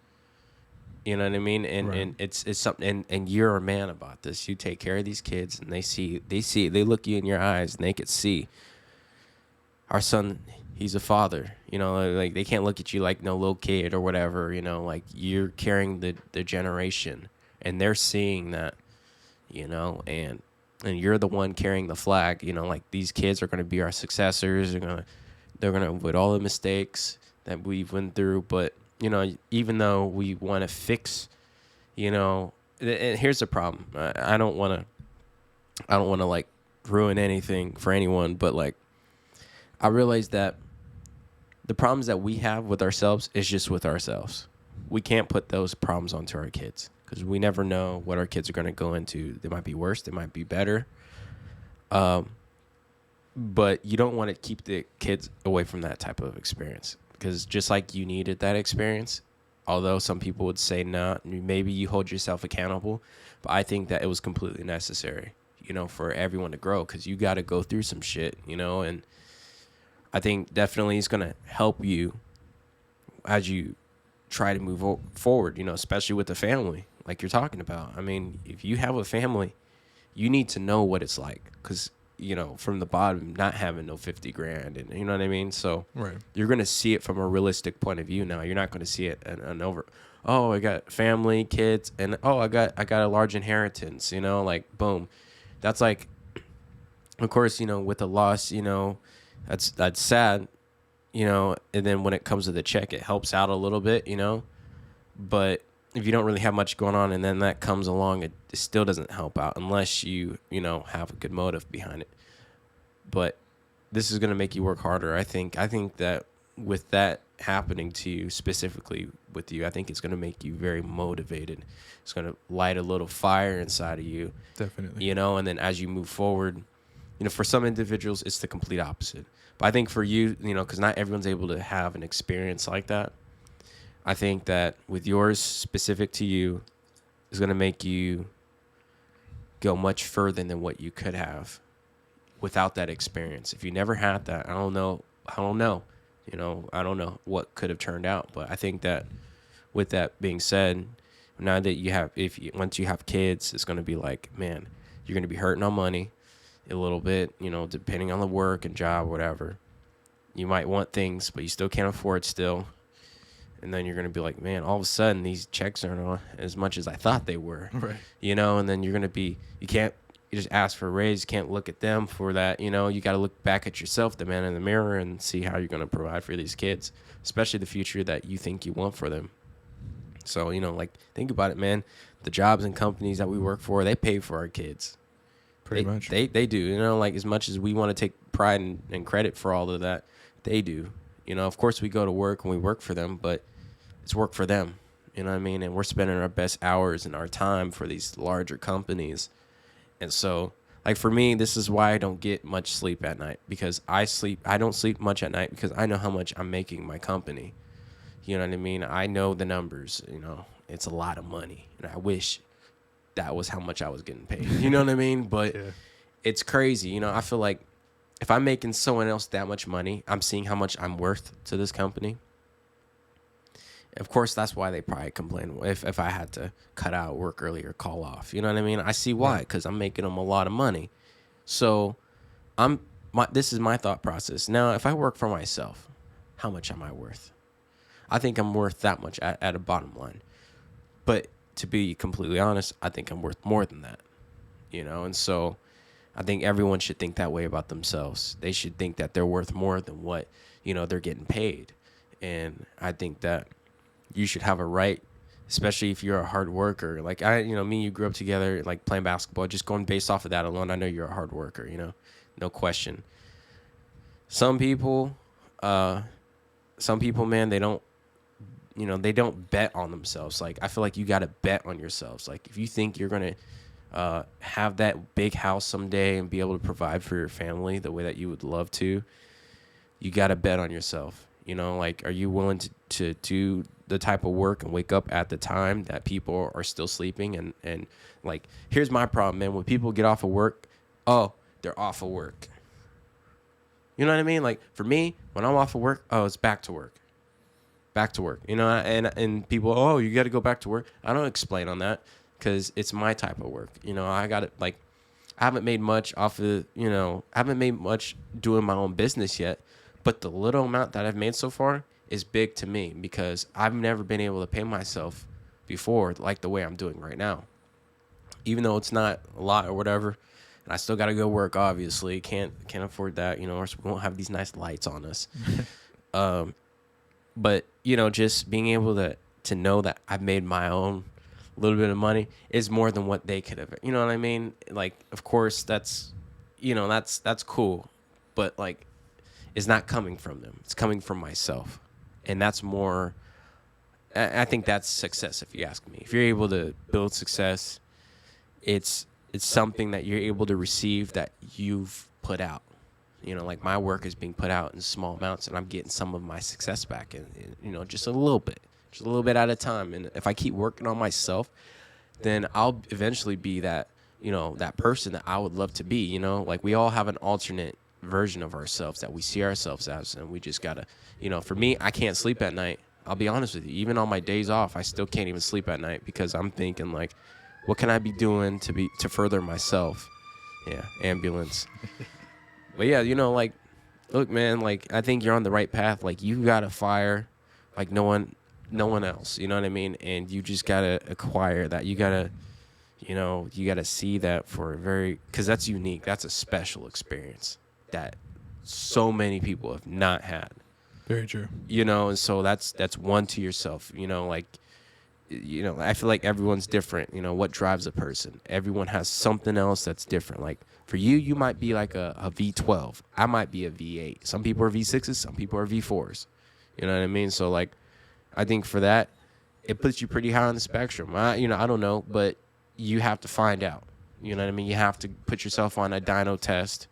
You know what I mean? And Right. and it's something, and you're a man about this. You take care of these kids, and they look you in your eyes, and they could see our son. He's a father. Like they can't look at you like no little kid or whatever. Like you're carrying the generation, and they're seeing that. And you're the one carrying the flag. Like these kids are going to be our successors. They're gonna avoid all the mistakes that we've went through. But even though we want to fix, and here's the problem. I don't want to like ruin anything for anyone, but like I realize that the problems that we have with ourselves is just with ourselves. We can't put those problems onto our kids because we never know what our kids are going to go into. They might be worse. They might be better. But you don't want to keep the kids away from that type of experience because just like you needed that experience, although some people would say not, maybe you hold yourself accountable, but I think that it was completely necessary, for everyone to grow because you got to go through some shit, and I think definitely it's going to help you as you try to move forward, especially with the family like you're talking about. I mean, if you have a family, you need to know what it's like because from the bottom, not having no 50 grand, and you know what I mean? So Right. you're going to see it from a realistic point of view now. You're not going to see it an over, oh, I got family, kids, and oh, I got a large inheritance, like boom. That's like, of course, with a loss, that's sad, and then when it comes to the check, it helps out a little bit, but if you don't really have much going on and then that comes along, it still doesn't help out unless you have a good motive behind it. But this is going to make you work harder. I think that with that happening to you, specifically with you, I think it's going to make you very motivated. It's going to light a little fire inside of you. Definitely. And then as you move forward, for some individuals, it's the complete opposite. But I think for you, because not everyone's able to have an experience like that, I think that with yours specific to you is going to make you go much further than what you could have without that experience. If you never had that, I don't know. I don't know what could have turned out. But I think that with that being said, now that once you have kids, it's going to be like, man, you're going to be hurting on money a little bit, depending on the work and job, whatever. You might want things, but you still can't afford still. And then you're going to be like, man, all of a sudden these checks aren't as much as I thought they were. Right. And then you're going to be, you just ask for a raise. You can't look at them for that. You got to look back at yourself, the man in the mirror, and see how you're going to provide for these kids, especially the future that you think you want for them. So, like, think about it, man. The jobs and companies that we work for, they pay for our kids. Pretty much. They do, like as much as we want to take pride and credit for all of that, they do. Of course we go to work and we work for them, but it's work for them. You know what I mean? And we're spending our best hours and our time for these larger companies. And so, like for me, this is why I don't get much sleep at night because I don't sleep much at night because I know how much I'm making my company. You know what I mean? I know the numbers, it's a lot of money. And I wish that was how much I was getting paid. You know what I mean? But Yeah. it's crazy. I feel like if I'm making someone else that much money, I'm seeing how much I'm worth to this company. Of course, that's why they probably complain if I had to cut out, work early, or call off. You know what I mean? I see why, because I'm making them a lot of money. So this is my thought process. Now, if I work for myself, how much am I worth? I think I'm worth that much at a bottom line. But to be completely honest, I think I'm worth more than that, you know? And so I think everyone should think that way about themselves. They should think that they're worth more than what, you know, they're getting paid. And I think that you should have a right, especially if you're a hard worker. Like me and you grew up together, like playing basketball, just going based off of that alone. I know you're a hard worker, you know, no question. Some people, man, they don't, you know, they don't bet on themselves. Like, I feel like you got to bet on yourselves. Like, if you think you're going to have that big house someday and be able to provide for your family the way that you would love to, you got to bet on yourself. You know, like, are you willing to do the type of work and wake up at the time that people are still sleeping? And like, here's my problem, man. When people get off of work, oh, they're off of work. You know what I mean? Like, for me, when I'm off of work, oh, it's back to work. Back to work, you know, and people, oh, you got to go back to work. I don't explain on that because it's my type of work. You know, I got it. Like, I haven't made much off of, you know, I haven't made much doing my own business yet, but the little amount that I've made so far is big to me because I've never been able to pay myself before like the way I'm doing right now. Even though it's not a lot or whatever, and I still got to go work. Obviously, can't afford that, you know, or we won't have these nice lights on us. But, you know, just being able to know that I've made my own little bit of money is more than what they could have. You know what I mean? Like, of course, that's, you know, that's cool. But, like, it's not coming from them. It's coming from myself. And that's more, I think that's success, if you ask me. If you're able to build success, it's something that you're able to receive that you've put out. You know, like my work is being put out in small amounts and I'm getting some of my success back and you know, just a little bit at a time. And if I keep working on myself, then I'll eventually be that, you know, that person that I would love to be, you know, like we all have an alternate version of ourselves that we see ourselves as. And we just gotta, you know, for me, I can't sleep at night. I'll be honest with you. Even on my days off, I still can't even sleep at night because I'm thinking like, what can I be doing to further myself? Yeah. Ambulance. But yeah, you know, like, look, man, like, I think you're on the right path. Like, you got to fire like no one else, you know what I mean? And you just got to acquire that. You got to, you know, you got to see that for because that's unique. That's a special experience that so many people have not had. Very true. You know, and so that's one to yourself, you know, like, you know, I feel like everyone's different. You know, what drives a person? Everyone has something else that's different. Like for you might be like a V12. I might be a V8. Some people are V6s. Some people are V4s. You know what I mean? So like, I think for that, it puts you pretty high on the spectrum. I don't know, but you have to find out. You know what I mean? You have to put yourself on a dyno test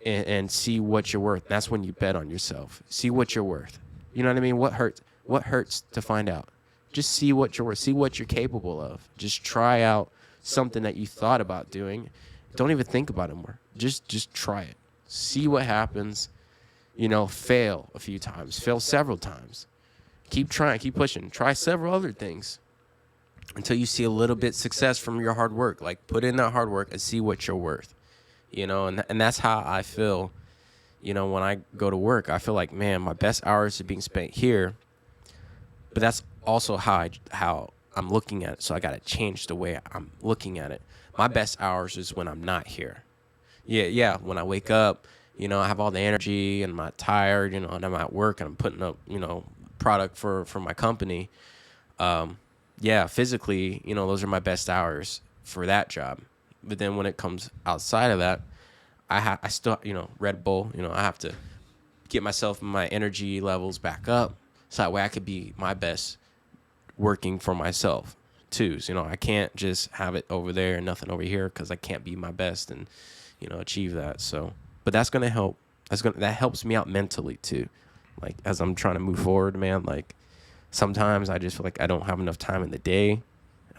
and see what you're worth. That's when you bet on yourself. See what you're worth. You know what I mean? What hurts? What hurts to find out? Just see what you're worth. See what you're capable of. Just try out something that you thought about doing. Don't even think about it more. Just try it. See what happens. You know, fail a few times. Fail several times. Keep trying. Keep pushing. Try several other things until you see a little bit success from your hard work. Like, put in that hard work and see what you're worth. You know, and that's how I feel, you know, when I go to work. I feel like, man, my best hours are being spent here. But that's also how I'm looking at it. So I got to change the way I'm looking at it. My best hours is when I'm not here. Yeah. When I wake up, you know, I have all the energy and I'm not tired, you know, and I'm at work and I'm putting up, you know, product for my company. Yeah, physically, you know, those are my best hours for that job. But then when it comes outside of that, I still, you know, Red Bull, you know, I have to get myself and my energy levels back up. So that way I could be my best working for myself too. So, you know, I can't just have it over there and nothing over here because I can't be my best and, you know, achieve that. So, but that's going to help. That helps me out mentally too. Like as I'm trying to move forward, man, like sometimes I just feel like I don't have enough time in the day.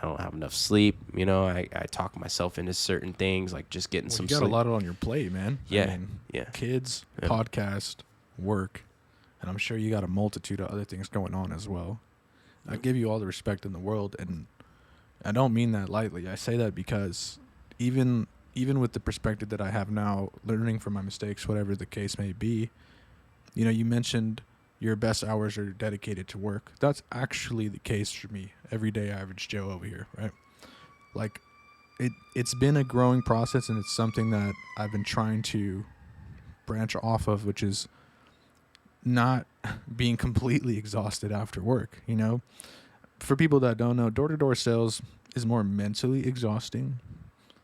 I don't have enough sleep. You know, I talk myself into certain things, like just getting some sleep. You got a lot on your plate, man. Yeah. I mean, yeah. Kids, podcast, work. And I'm sure you got a multitude of other things going on as well. I give you all the respect in the world, and I don't mean that lightly. I say that because even with the perspective that I have now, learning from my mistakes, whatever the case may be, you know, you mentioned your best hours are dedicated to work. That's actually the case for me, everyday average Joe over here, right? Like, it's been a growing process, and it's something that I've been trying to branch off of, which is not being completely exhausted after work, you know? For people that don't know, door-to-door sales is more mentally exhausting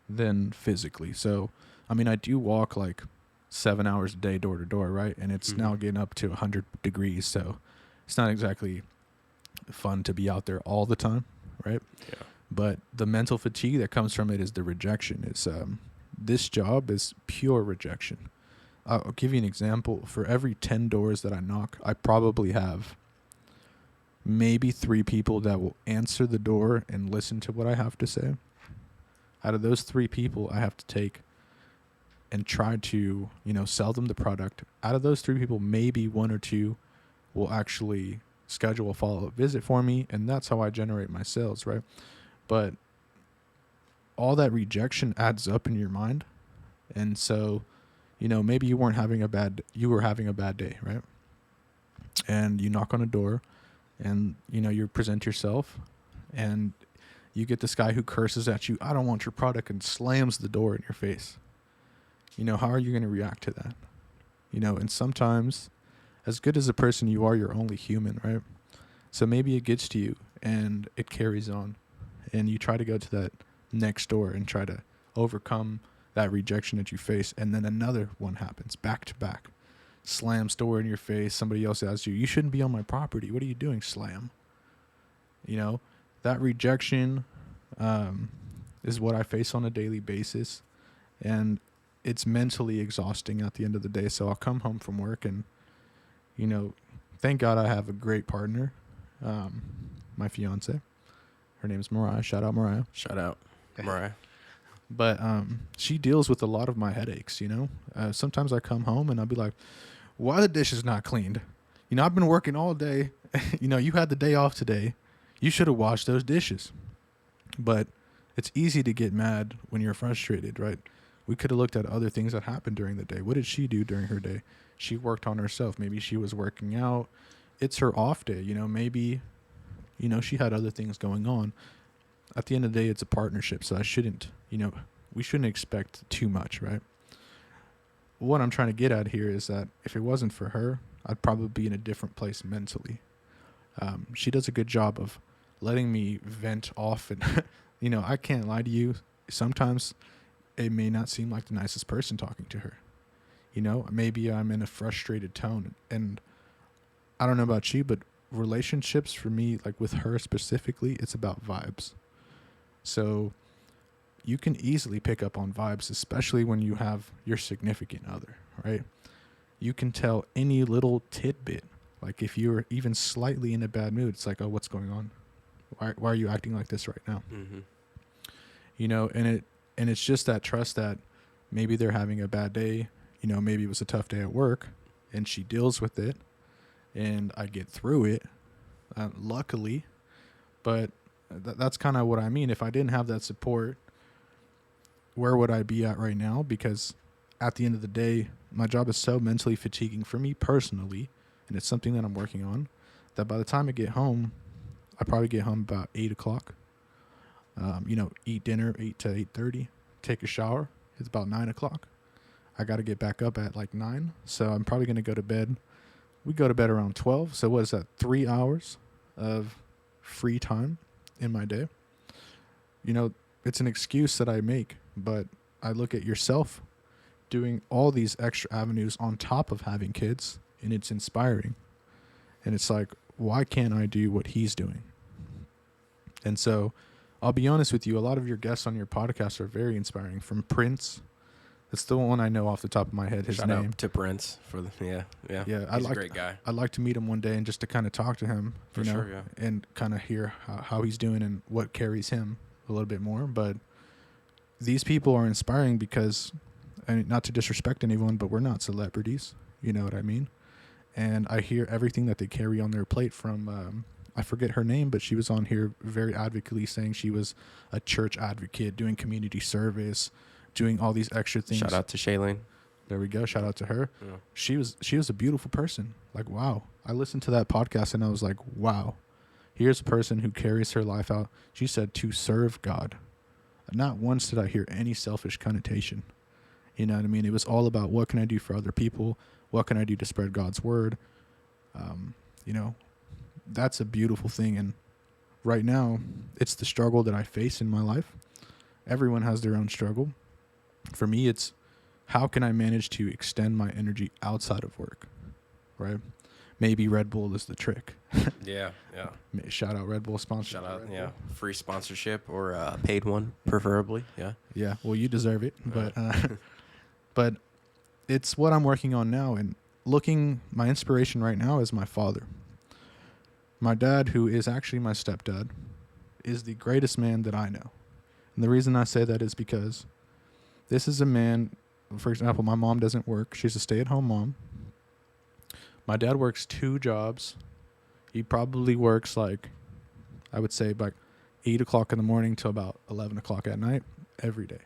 than physically. So, I mean, I do walk like 7 hours a day door to door, right? And it's now getting up to 100 degrees, so it's not exactly fun to be out there all the time, right? Yeah. But the mental fatigue that comes from it is the rejection. It's this job is pure rejection. I'll give you an example. For every 10 doors that I knock, I probably have maybe 3 people that will answer the door and listen to what I have to say. Out of those 3 people, I have to take and try to, sell them the product. Out of those 3 people, maybe 1 or 2 will actually schedule a follow-up visit for me, and that's how I generate my sales, right? But all that rejection adds up in your mind, and so, maybe you were having a bad day, right? And you knock on a door, and you present yourself, and you get this guy who curses at you, "I don't want your product," and slams the door in your face. How are you going to react to that? And sometimes, as good as a person you are, you're only human, right? So maybe it gets to you and it carries on, and you try to go to that next door and try to overcome that rejection that you face, and then another one happens back to back. Slams door in your face. Somebody else asks you, "You shouldn't be on my property. What are you doing?" Slam. That rejection is what I face on a daily basis, and it's mentally exhausting at the end of the day. So I'll come home from work and, thank God I have a great partner, my fiance. Her name's Mariah. Shout out, Mariah. Shout out, Mariah. But she deals with a lot of my headaches, Sometimes I come home and I'll be like, "Why are the dishes not cleaned? I've been working all day. You had the day off today. You should have washed those dishes." But it's easy to get mad when you're frustrated, right? We could have looked at other things that happened during the day. What did she do during her day? She worked on herself. Maybe she was working out. It's her off day. Maybe, she had other things going on. At the end of the day, it's a partnership. So we shouldn't expect too much, right? What I'm trying to get at here is that if it wasn't for her, I'd probably be in a different place mentally. She does a good job of letting me vent off. And, I can't lie to you. Sometimes it may not seem like the nicest person talking to her. Maybe I'm in a frustrated tone. And I don't know about you, but relationships for me, like with her specifically, it's about vibes. So you can easily pick up on vibes, especially when you have your significant other, right? You can tell any little tidbit. Like if you're even slightly in a bad mood, it's like, "Oh, what's going on? Why are you acting like this right now?" Mm-hmm. And it's just that trust that maybe they're having a bad day. Maybe it was a tough day at work, and she deals with it, and I get through it, luckily. But that's kind of what I mean. If I didn't have that support, where would I be at right now? Because at the end of the day, my job is so mentally fatiguing for me personally, and it's something that I'm working on, that by the time I get home, I probably get home about 8 o'clock. Eat dinner 8 to 8:30, take a shower. It's about 9 o'clock. I got to get back up at like 9, so I'm probably going to go to bed. We go to bed around 12, so what is that, 3 hours of free time in my day? It's an excuse that I make, but I look at yourself doing all these extra avenues on top of having kids, and it's inspiring. And it's like, why can't I do what he's doing? And so I'll be honest with you, a lot of your guests on your podcast are very inspiring. From Prince, that's the one I know off the top of my head, his Shout name. out to Prince for the yeah. He's a great guy. I'd like to meet him one day and just to kind of talk to him, For sure, yeah. and kind of hear how he's doing and what carries him a little bit more. But these people are inspiring because, and not to disrespect anyone, but we're not celebrities. You know what I mean? And I hear everything that they carry on their plate from, I forget her name, but she was on here very advocaately saying she was a church advocate, doing community service, doing all these extra things. Shout out to Shailene. There we go. Shout out to her. Yeah. She was a beautiful person. Like, wow. I listened to that podcast and I was like, wow, here's a person who carries her life out. She said to serve God. Not once did I hear any selfish connotation. You know what I mean? It was all about what can I do for other people? What can I do to spread God's word? You know, that's a beautiful thing. And right now, it's the struggle that I face in my life. Everyone has their own struggle. For me, it's how can I manage to extend my energy outside of work, right? Maybe Red Bull is the trick. Yeah, yeah. Shout out Red Bull sponsor. Shout out, yeah. Free sponsorship or a paid one, preferably. Yeah. Yeah, well, you deserve it. But it's what I'm working on now. And my inspiration right now is my father. My dad, who is actually my stepdad, is the greatest man that I know. And the reason I say that is because this is a man, for example, my mom doesn't work. She's a stay-at-home mom. My dad works 2 jobs. He probably works like, I would say, like 8 o'clock in the morning till about 11 o'clock at night every day.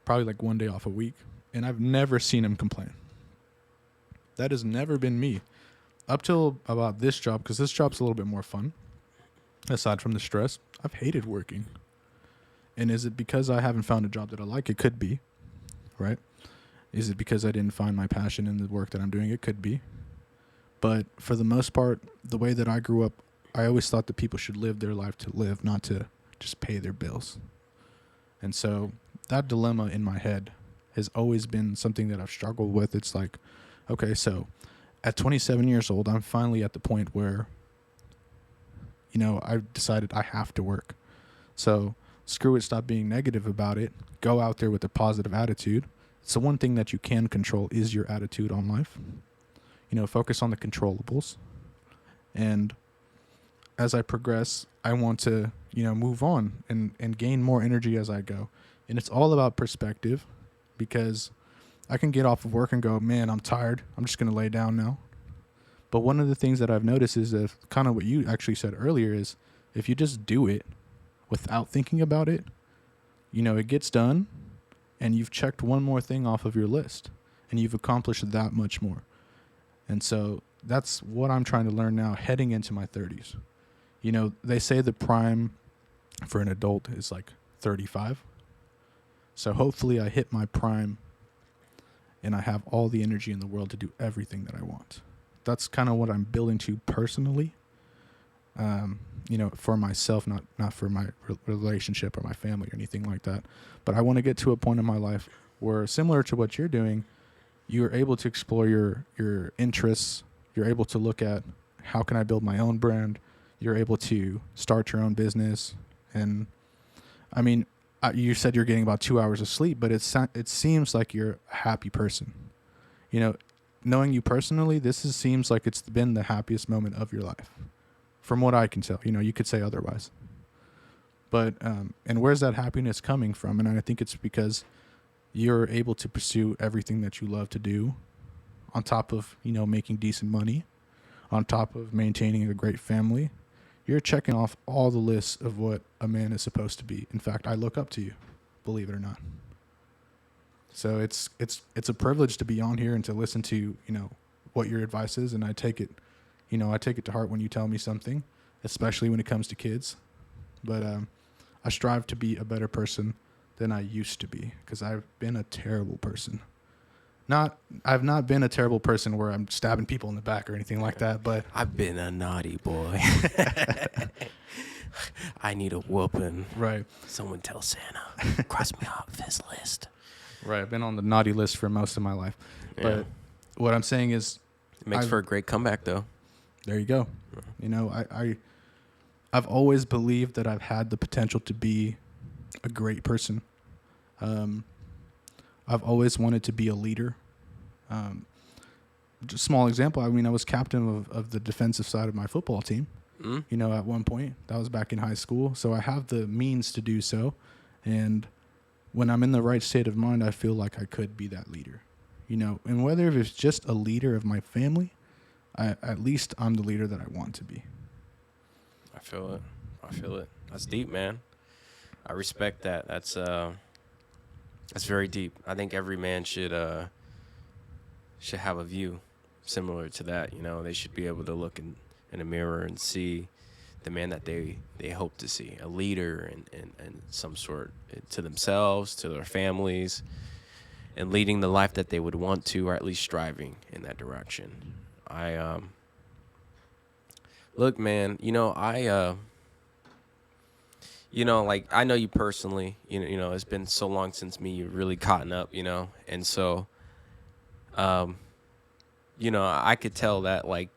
Probably like 1 day off a week. And I've never seen him complain. That has never been me. Up till about this job, because this job's a little bit more fun, aside from the stress, I've hated working. And is it because I haven't found a job that I like? It could be, right? Is it because I didn't find my passion in the work that I'm doing? It could be. But for the most part, the way that I grew up, I always thought that people should live their life to live, not to just pay their bills. And so that dilemma in my head has always been something that I've struggled with. It's like, okay, so at 27 years old, I'm finally at the point where, you know, I've decided I have to work. So screw it, stop being negative about it. Go out there with a positive attitude. It's the one thing that you can control is your attitude on life. You know, focus on the controllables. And as I progress, I want to, you know, move on and gain more energy as I go. And it's all about perspective, because I can get off of work and go, man, I'm tired. I'm just going to lay down now. But one of the things that I've noticed is that kind of what you actually said earlier is if you just do it without thinking about it, you know, it gets done and you've checked one more thing off of your list and you've accomplished that much more. And so that's what I'm trying to learn now heading into my 30s. You know, they say the prime for an adult is like 35. So hopefully I hit my prime and I have all the energy in the world to do everything that I want. That's kind of what I'm building to personally, you know, for myself, not for my relationship or my family or anything like that. But I want to get to a point in my life where, similar to what you're doing, you're able to explore your interests. You're able to look at how can I build my own brand. You're able to start your own business. And I mean, you said you're getting about 2 hours of sleep, but it seems like you're a happy person. You know, knowing you personally, seems like it's been the happiest moment of your life, from what I can tell. You know, you could say otherwise. But and where's that happiness coming from? And I think it's because you're able to pursue everything that you love to do, on top of, you know, making decent money, on top of maintaining a great family. You're checking off all the lists of what a man is supposed to be. In fact, I look up to you, believe it or not. So it's a privilege to be on here and to listen to, you know, what your advice is, and I take it to heart when you tell me something, especially when it comes to kids. But I strive to be a better person than I used to be, because I've been a terrible person. I've not been a terrible person where I'm stabbing people in the back or anything like that, but I've been a naughty boy. I need a whooping. Right. Someone tell Santa, cross me off his list. Right. I've been on the naughty list for most of my life. Yeah. But what I'm saying is, it makes for a great comeback, though. There you go. You know, I've always believed that I've had the potential to be a great person. I've always wanted to be a leader. Just a small example. I mean, I was captain of the defensive side of my football team. You know, at one point. That was back in high school. So I have the means to do so. And when I'm in the right state of mind, I feel like I could be that leader. You know, and whether if it's just a leader of my family, at least I'm the leader that I want to be. I feel it. That's deep, man. I respect that. That's very deep. I think every man should have a view similar to that. You know, they should be able to look in a mirror and see the man that they hope to see, a leader and some sort, to themselves, to their families, and leading the life that they would want to, or at least striving in that direction. I look, man, like I know you personally, it's been so long since me really caught up, and so, um, I could tell that, like,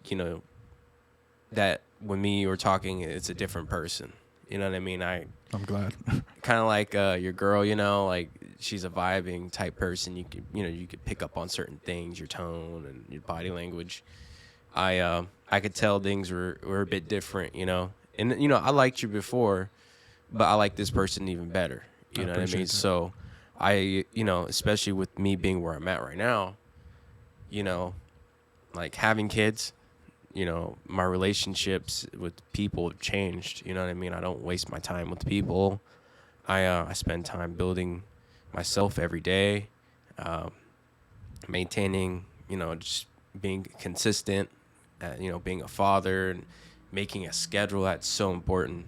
that when me you were talking, it's a different person. You know what I mean? I'm glad. Kind of like your girl, like she's a vibing type person. You could pick up on certain things, your tone and your body language. I could tell things were a bit different, and I liked you before, but I like this person even better. You know what I mean? That. So especially with me being where I'm at right now, like having kids, my relationships with people have changed. You know what I mean? I don't waste my time with people. I spend time building myself every day, maintaining, just being consistent, being a father and making a schedule. That's so important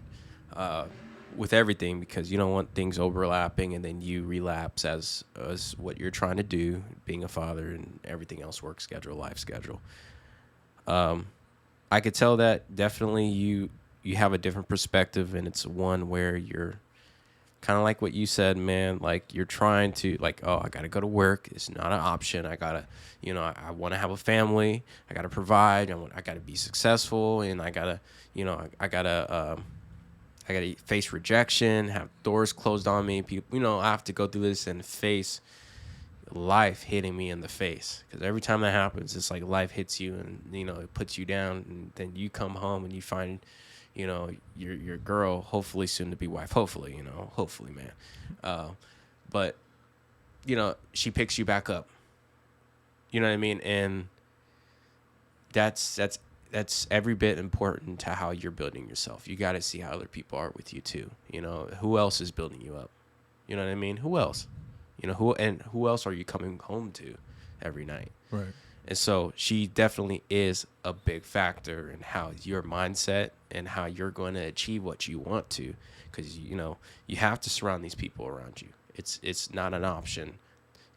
with everything, because you don't want things overlapping and then you relapse as what you're trying to do, being a father and everything else, work schedule, life schedule. I could tell that definitely you have a different perspective, and it's one where you're kind of like what you said, man. Like, you're trying to, like, oh, I got to go to work. It's not an option. I got to, I want to have a family. I got to provide. I got to be successful, and I got to, I got to face rejection, have doors closed on me. People, I have to go through this and face life hitting me in the face, because every time that happens, it's like life hits you and it puts you down, and then you come home and you find your girl, hopefully soon to be wife, hopefully man, but she picks you back up, you know what I mean, and that's every bit important to how you're building yourself. You got to see how other people are with you too. Who else is building you up? You know what I mean? Who else? Who else are you coming home to every night? Right. And so she definitely is a big factor in how your mindset and how you're going to achieve what you want to, because you have to surround these people around you. It's not an option,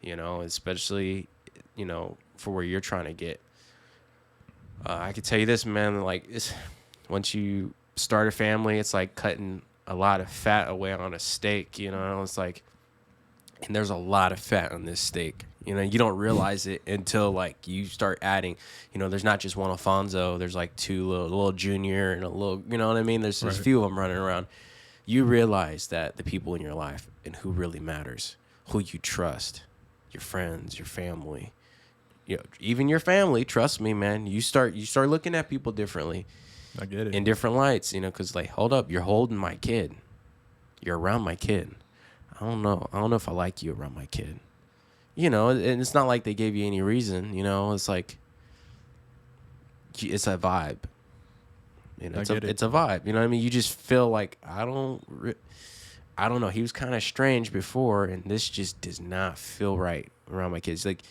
especially for where you're trying to get. I can tell you this, man. Like, once you start a family, it's like cutting a lot of fat away on a steak. It's like. And there's a lot of fat on this steak. You don't realize it until, like, you start adding, there's not just one Alfonso. There's like two little Junior and a little, you know what I mean? There's a few of them running around. You realize that the people in your life and who really matters, who you trust, your friends, your family, even your family. Trust me, man. You start looking at people differently. I get it. In different lights, because, like, hold up, you're holding my kid. You're around my kid. I don't know if I like you around my kid. And it's not like they gave you any reason. It's like, it's a vibe. It's a vibe. You know what I mean? You just feel like, I don't know. He was kind of strange before, and this just does not feel right around my kids. Like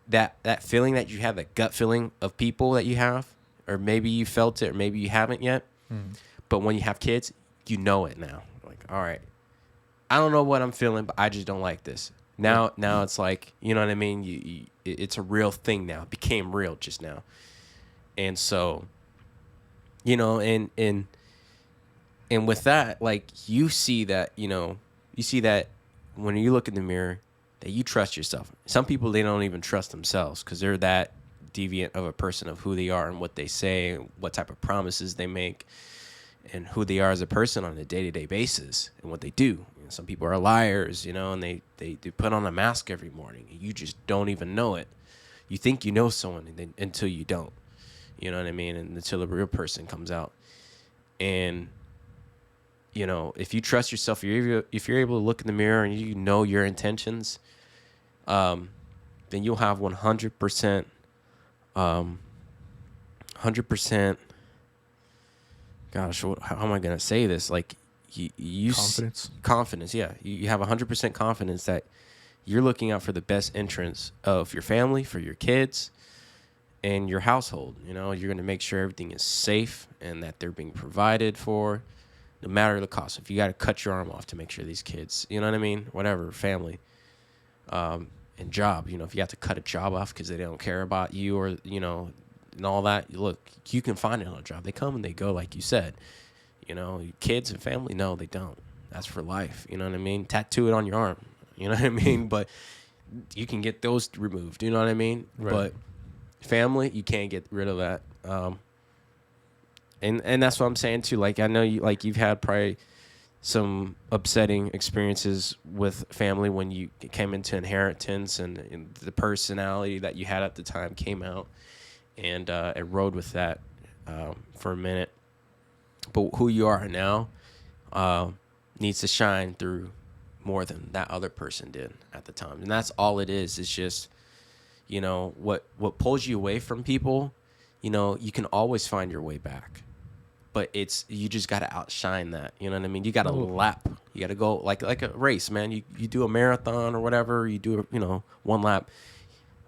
that feeling that you have, that gut feeling of people that you have, or maybe you felt it, or maybe you haven't yet. Mm-hmm. But when you have kids, you know it now. Like, all right. I don't know what I'm feeling, but I just don't like this. Now it's like, you know what I mean? It's a real thing now. It became real just now. And so, and with that, like, you see that when you look in the mirror, that you trust yourself. Some people, they don't even trust themselves, because they're that deviant of a person of who they are and what they say, what type of promises they make, and who they are as a person on a day-to-day basis and what they do. Some people are liars, and they put on a mask every morning, and you just don't even know it. You think you know someone, and then, until you don't. You know what I mean? And until the real person comes out. And, if you trust yourself, if you're able to look in the mirror and you know your intentions, then you'll have 100%, 100%. Gosh, how am I gonna say this? Like, you confidence. Yeah, you have 100% confidence that you're looking out for the best interests of your family, for your kids, in your household. You know, you're going to make sure everything is safe and that they're being provided for, no matter the cost. If you got to cut your arm off to make sure these kids, you know what I mean? Whatever, family, and job. You know, if you have to cut a job off because they don't care about you or, you know, and all that, look, you can find another job. They come and they go, like you said. You know, kids and family, no, they don't. That's for life. You know what I mean? Tattoo it on your arm. You know what I mean? But you can get those removed. You know what I mean? Right. But family, you can't get rid of that. And that's what I'm saying too. Like I know you've had probably some upsetting experiences with family when you came into inheritance and the personality that you had at the time came out, and it rode with that for a minute. But who you are now needs to shine through more than that other person did at the time, and that's all it is. It's just, you know, what pulls you away from people. You know, you can always find your way back, but you just got to outshine that. You know what I mean? You got to lap. You got to go like a race, man. You do a marathon or whatever. You do one lap.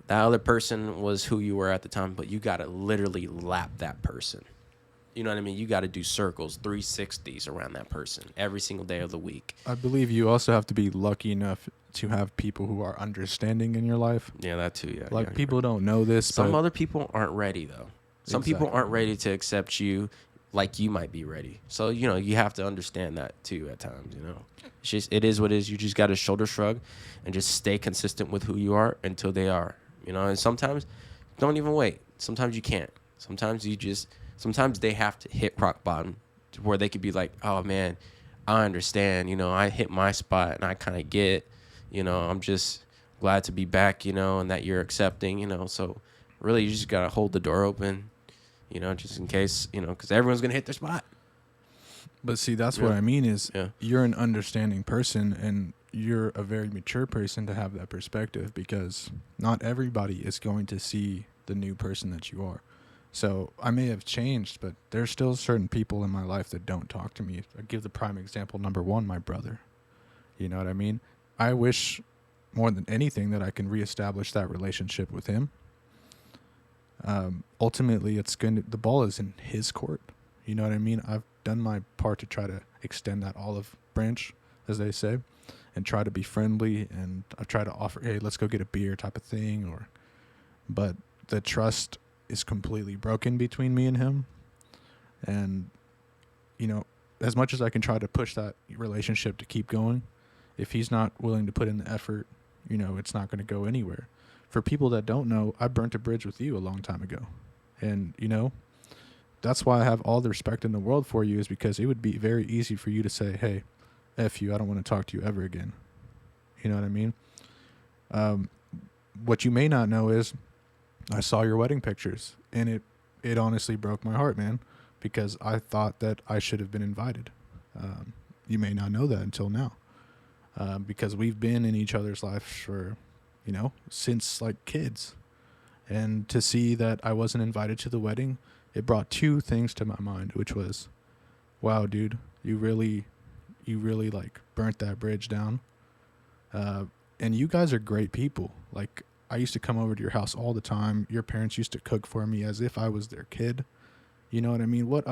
That other person was who you were at the time, but you got to literally lap that person. You know what I mean? You got to do circles, 360s around that person every single day of the week. I believe you also have to be lucky enough to have people who are understanding in your life. Yeah, that too. Yeah. Like yeah, people don't know this. Some other people aren't ready though. Some people aren't ready to accept you like you might be ready. So, you know, you have to understand that too at times, you know. It's just, it is what it is. You just got to shoulder shrug and just stay consistent with who you are until they are, you know. And sometimes don't even wait. Sometimes you can't. Sometimes they have to hit rock bottom to where they could be like, oh man, I understand, you know, I hit my spot and I kind of get, you know, I'm just glad to be back, you know, and that you're accepting, you know. So really you just got to hold the door open, you know, just in case, you know, because everyone's going to hit their spot. But see, that's what I mean is Yeah. you're an understanding person and you're a very mature person to have that perspective, because not everybody is going to see the new person that you are. So I may have changed, but there's still certain people in my life that don't talk to me. I give the prime example, number one, my brother. You know what I mean? I wish more than anything that I can reestablish that relationship with him. Ultimately, the ball is in his court. You know what I mean? I've done my part to try to extend that olive branch, as they say, and try to be friendly. And I try to offer, hey, let's go get a beer type of thing. But the trust is completely broken between me and him. And, you know, as much as I can try to push that relationship to keep going, if he's not willing to put in the effort, you know, it's not going to go anywhere. For people that don't know, I burnt a bridge with you a long time ago. And, you know, that's why I have all the respect in the world for you, is because it would be very easy for you to say, hey, F you, I don't want to talk to you ever again. You know what I mean? What you may not know is I saw your wedding pictures, and it honestly broke my heart, man, because I thought that I should have been invited. You may not know that until now, because we've been in each other's lives for, you know, since like kids. And to see that I wasn't invited to the wedding, it brought two things to my mind, which was, wow, dude, you really like burnt that bridge down. And you guys are great people. Like, I used to come over to your house all the time. Your parents used to cook for me as if I was their kid. You know what I mean?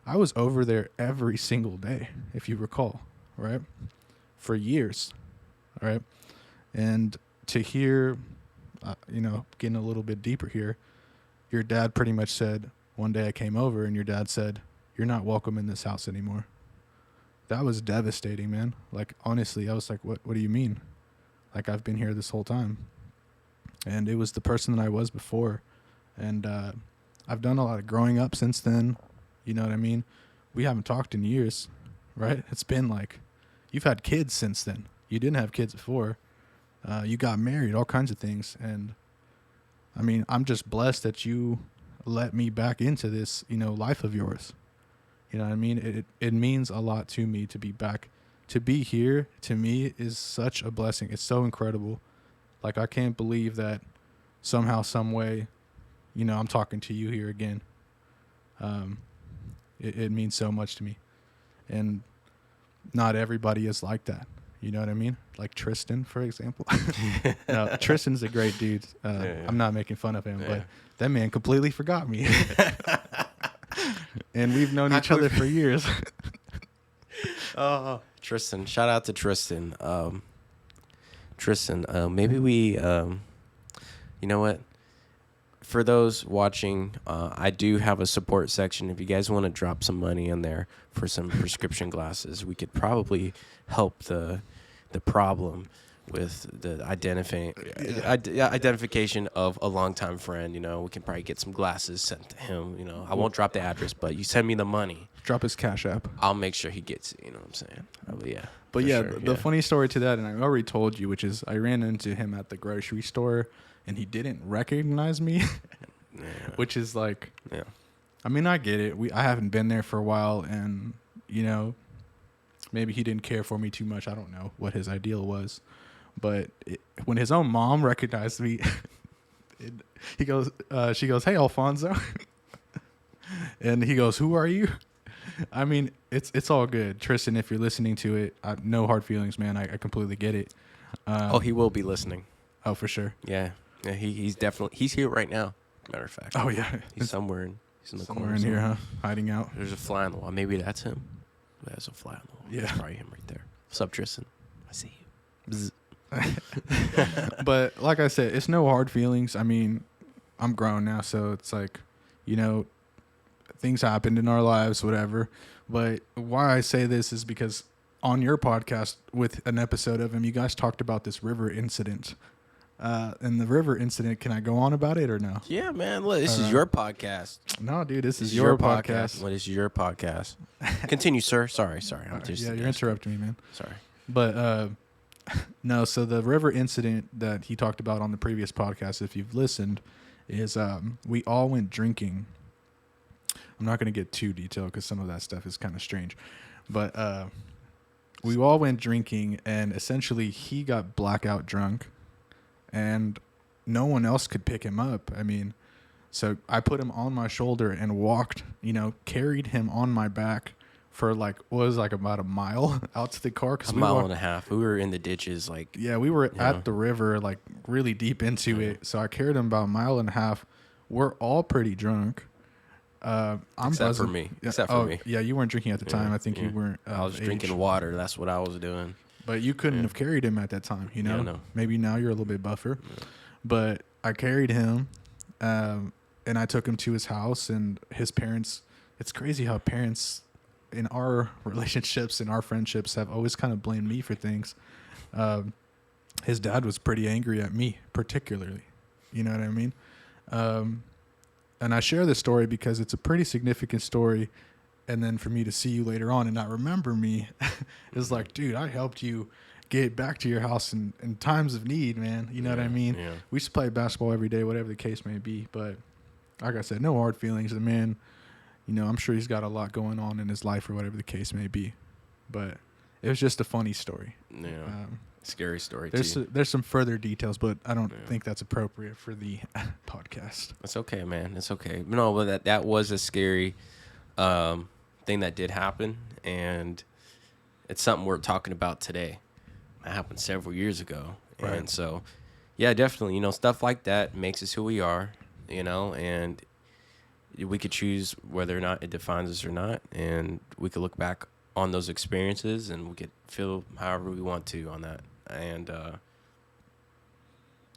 I was over there every single day, if you recall, right? For years, all right? And to hear, you know, getting a little bit deeper here, your dad pretty much said, one day I came over and your dad said, you're not welcome in this house anymore. That was devastating, man. Like, honestly, I was like, what do you mean? Like, I've been here this whole time. And it was the person that I was before. And I've done a lot of growing up since then. You know what I mean? We haven't talked in years, right? It's been like, you've had kids since then. You didn't have kids before. You got married, all kinds of things. And, I mean, I'm just blessed that you let me back into this, you know, life of yours. You know what I mean? It means a lot to me to be back. To be here, to me, is such a blessing. It's so incredible. Like, I can't believe that somehow, some way, you know, I'm talking to you here again. It means so much to me. And not everybody is like that. You know what I mean? Like Tristan, for example. No, Tristan's a great dude. I'm not making fun of him, but that man completely forgot me. And we've known each other for years. Tristan, shout out to Tristan. Tristan, maybe we, you know what? For those watching, I do have a support section. If you guys want to drop some money in there for some prescription glasses, we could probably help the problem with the identification of a longtime friend. You know, we can probably get some glasses sent to him. You know, I won't drop the address, but you send me the money. Drop his Cash App. I'll make sure he gets it. You know what I'm saying? Yeah. But yeah, sure, the funny story to that, and I already told you, which is I ran into him at the grocery store, and he didn't recognize me, which is like, I mean, I get it. I haven't been there for a while, and you know, maybe he didn't care for me too much. I don't know what his ideal was, but when his own mom recognized me, she goes, "Hey, Alfonso," and he goes, "Who are you?" I mean, it's all good, Tristan. If you're listening to it, no hard feelings, man. I completely get it. He will be listening. Oh, for sure. Yeah. He's definitely here right now. Matter of fact. Oh yeah, he's somewhere in the somewhere corner in here, huh? Hiding out. There's a fly on the wall. Maybe that's him. There's a fly on the wall. Yeah, that's probably him right there. What's up, Tristan? I see you. But like I said, it's no hard feelings. I mean, I'm grown now, so it's like, you know, things happened in our lives, whatever. But why I say this is because on your podcast with an episode of him, you guys talked about this river incident. And the river incident, can I go on about it or no? Yeah, man. Look, this is your podcast. No, dude, this is your podcast. What is your podcast? Continue, sir. Sorry. You're interrupting me, man. Sorry. But no, so the river incident that he talked about on the previous podcast, if you've listened, is we all went drinking. I'm not going to get too detailed because some of that stuff is kind of strange. But we all went drinking, and essentially he got blackout drunk, and no one else could pick him up. I mean, so I put him on my shoulder and walked, carried him on my back for about a mile out to the car. A mile and a half. We were in the ditches. We were at the river, really deep into it. So I carried him about a mile and a half. We're all pretty drunk. Except for me. Yeah, you weren't drinking at the time. I think you weren't. I was drinking water. That's what I was doing. But you couldn't have carried him at that time, Yeah, no. Maybe now you're a little bit buffer. Yeah. But I carried him, and I took him to his house, and his parents. It's crazy how parents in our relationships and our friendships have always kind of blamed me for things. His dad was pretty angry at me, particularly. You know what I mean? And I share this story because it's a pretty significant story. And then for me to see you later on and not remember me is like, dude, I helped you get back to your house in times of need, man. You know what I mean? Yeah. We used to play basketball every day, whatever the case may be. But like I said, no hard feelings. The man, I'm sure he's got a lot going on in his life or whatever the case may be. But it was just a funny story. Yeah. Scary story, there's some further details, but I don't think that's appropriate for the podcast. It's okay, man. It's okay. No, but that was a scary thing that did happen, and it's something we're talking about today. That happened several years ago. Right. And so, yeah, definitely, stuff like that makes us who we are, and we could choose whether or not it defines us or not, and we could look back on those experiences, and we could feel however we want to on that. And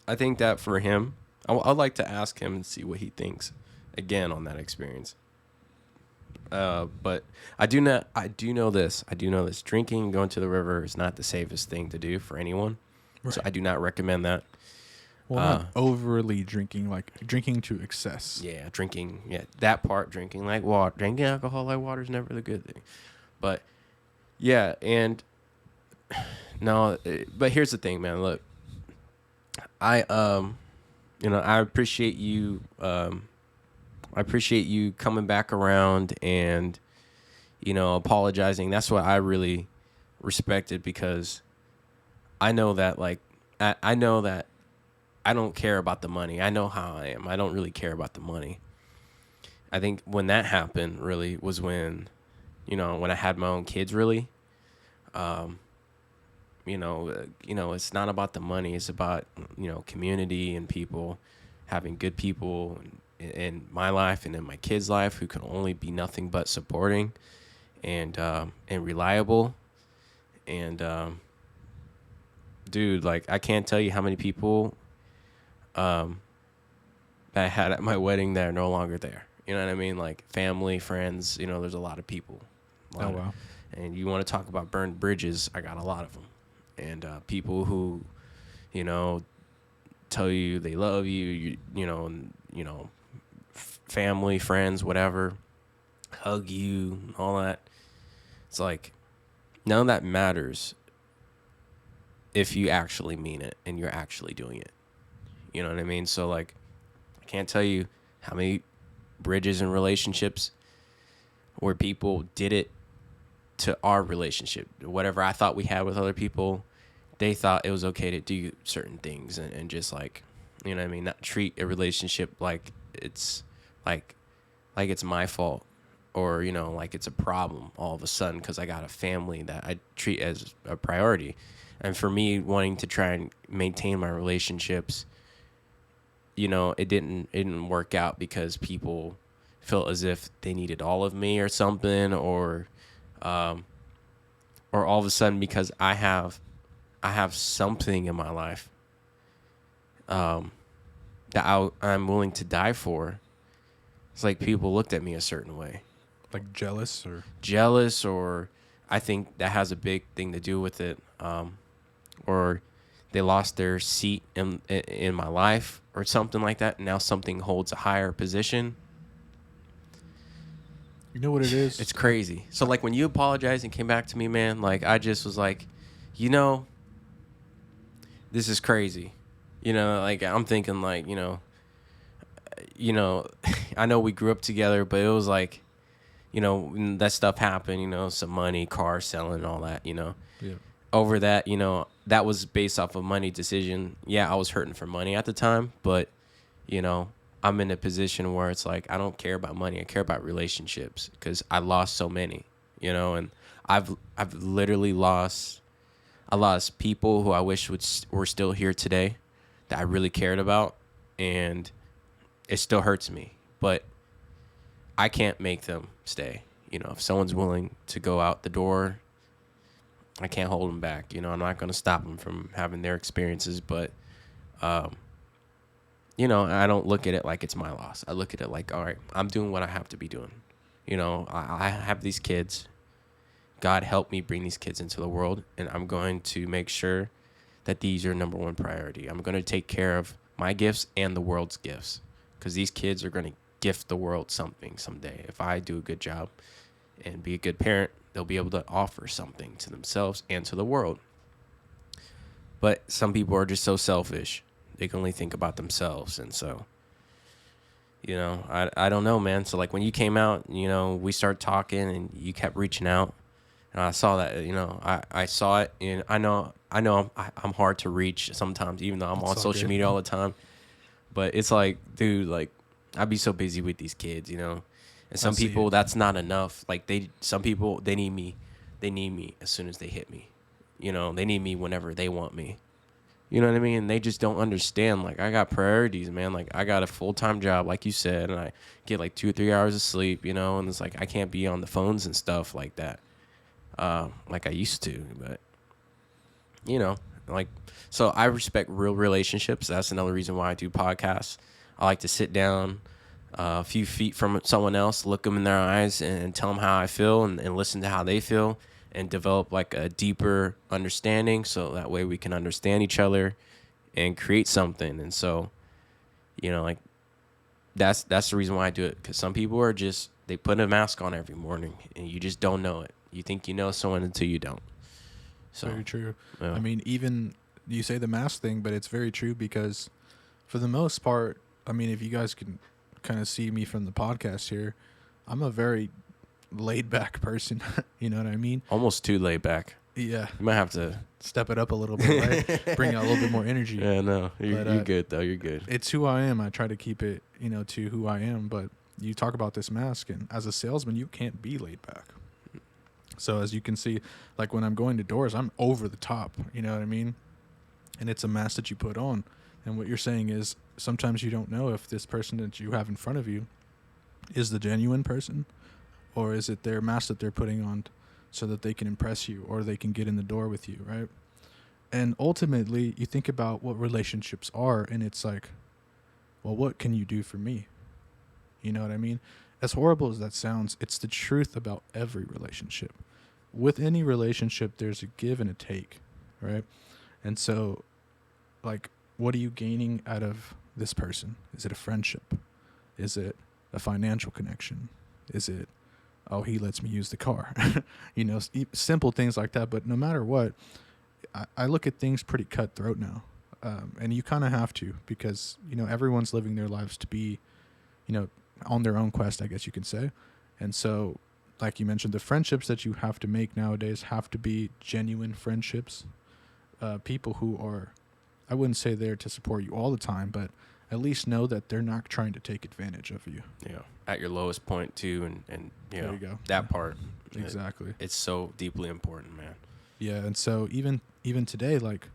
I think that for him, I'd like to ask him and see what he thinks again on that experience. But I do know this. Drinking, going to the river is not the safest thing to do for anyone. Right. So I do not recommend that. Well, not overly drinking, like drinking to excess. Yeah, drinking. Yeah, that part, drinking like water. Drinking alcohol like water is never the good thing. But, yeah, and... No, but here's the thing, man. Look, I appreciate you. I appreciate you coming back around and, apologizing. That's what I really respected, because I know that, I know that I don't care about the money. I know how I am. I don't really care about the money. I think when that happened really was when, when I had my own kids, really. it's not about the money. It's about, community and people, having good people in my life and in my kids' life who can only be nothing but supporting and reliable. And dude, like I can't tell you how many people that I had at my wedding that are no longer there. You know what I mean? Like family, friends. There's a lot of people. Oh, wow. And you want to talk about burned bridges? I got a lot of them. And people who, you know, tell you they love you, family, friends, whatever, hug you, all that. It's like none of that matters if you actually mean it and you're actually doing it. You know what I mean? So like, I can't tell you how many bridges and relationships where people did it to our relationship. Whatever I thought we had with other people, they thought it was okay to do certain things and just like, you know what I mean? Not treat a relationship like it's like it's my fault or, like it's a problem all of a sudden because I got a family that I treat as a priority. And for me wanting to try and maintain my relationships, it didn't work out because people felt as if they needed all of me or something, or all of a sudden because I have something in my life that I'm willing to die for. It's like people looked at me a certain way, Like jealous or I think that has a big thing to do with it. Or they lost their seat in my life or something like that. Now something holds a higher position. You know what it is? It's crazy. So like when you apologized and came back to me, man, like I just was like, this is crazy. Like I'm thinking like, I know we grew up together, but it was like, when that stuff happened, some money, car selling, all that, Yeah. over that, that was based off a money decision. Yeah, I was hurting for money at the time, but, I'm in a position where it's like, I don't care about money. I care about relationships because I lost so many, and I've literally I lost people who I wish were still here today that I really cared about. And it still hurts me, but I can't make them stay. If someone's willing to go out the door, I can't hold them back. I'm not going to stop them from having their experiences, but, I don't look at it like it's my loss. I look at it like, all right, I'm doing what I have to be doing. I have these kids. God help me bring these kids into the world, and I'm going to make sure that these are number one priority. I'm going to take care of my gifts and the world's gifts because these kids are going to gift the world something someday. If I do a good job and be a good parent, they'll be able to offer something to themselves and to the world. But some people are just so selfish. They can only think about themselves. And so, I don't know, man. So like when you came out, we started talking and you kept reaching out. And I saw that, I saw it. And I know I'm hard to reach sometimes, even though I'm on social media all the time. But it's like, dude, like I'd be so busy with these kids, And some people, that's not enough. Like some people, they need me. They need me as soon as they hit me. They need me whenever they want me. You know what I mean? And they just don't understand. Like, I got priorities, man. Like, I got a full-time job, like you said, and I get like 2 or 3 hours of sleep, and it's like I can't be on the phones and stuff like that, like I used to. But, like, so I respect real relationships. That's another reason why I do podcasts. I like to sit down a few feet from someone else, look them in their eyes, and tell them how I feel and listen to how they feel. And develop like a deeper understanding so that way we can understand each other and create something. And so, like that's the reason why I do it, because some people are just, they put a mask on every morning and you just don't know it. You think you know someone until you don't. So very true. Yeah. I mean, even you say the mask thing, but it's very true because for the most part, I mean, if you guys can kind of see me from the podcast here, I'm a very laid back person. You know what I mean? Almost too laid back. Yeah. You might have to step it up a little bit, right? Bring out a little bit more energy. Yeah, no, you're good though. You're good. It's who I am. I try to keep it, to who I am. But you talk about this mask, and as a salesman, you can't be laid back. So as you can see, like when I'm going to doors, I'm over the top. You know what I mean? And it's a mask that you put on. And what you're saying is sometimes you don't know if this person that you have in front of you is the genuine person, or is it their mask that they're putting on so that they can impress you or they can get in the door with you, right? And ultimately, you think about what relationships are, and it's like, well, what can you do for me? You know what I mean? As horrible as that sounds, it's the truth about every relationship. With any relationship, there's a give and a take, right? And so, like, what are you gaining out of this person? Is it a friendship? Is it a financial connection? Is it, oh, he lets me use the car? You know, simple things like that. But no matter what, I look at things pretty cutthroat now. And you kind of have to, because, you know, everyone's living their lives to be, you know, on their own quest, I guess you can say. And so, like you mentioned, the friendships that you have to make nowadays have to be genuine friendships. People who are, I wouldn't say there to support you all the time, but at least know that they're not trying to take advantage of you. Yeah, at your lowest point too, and you know, you go. that part. Exactly. It's so deeply important, man. Yeah, and so even today, like,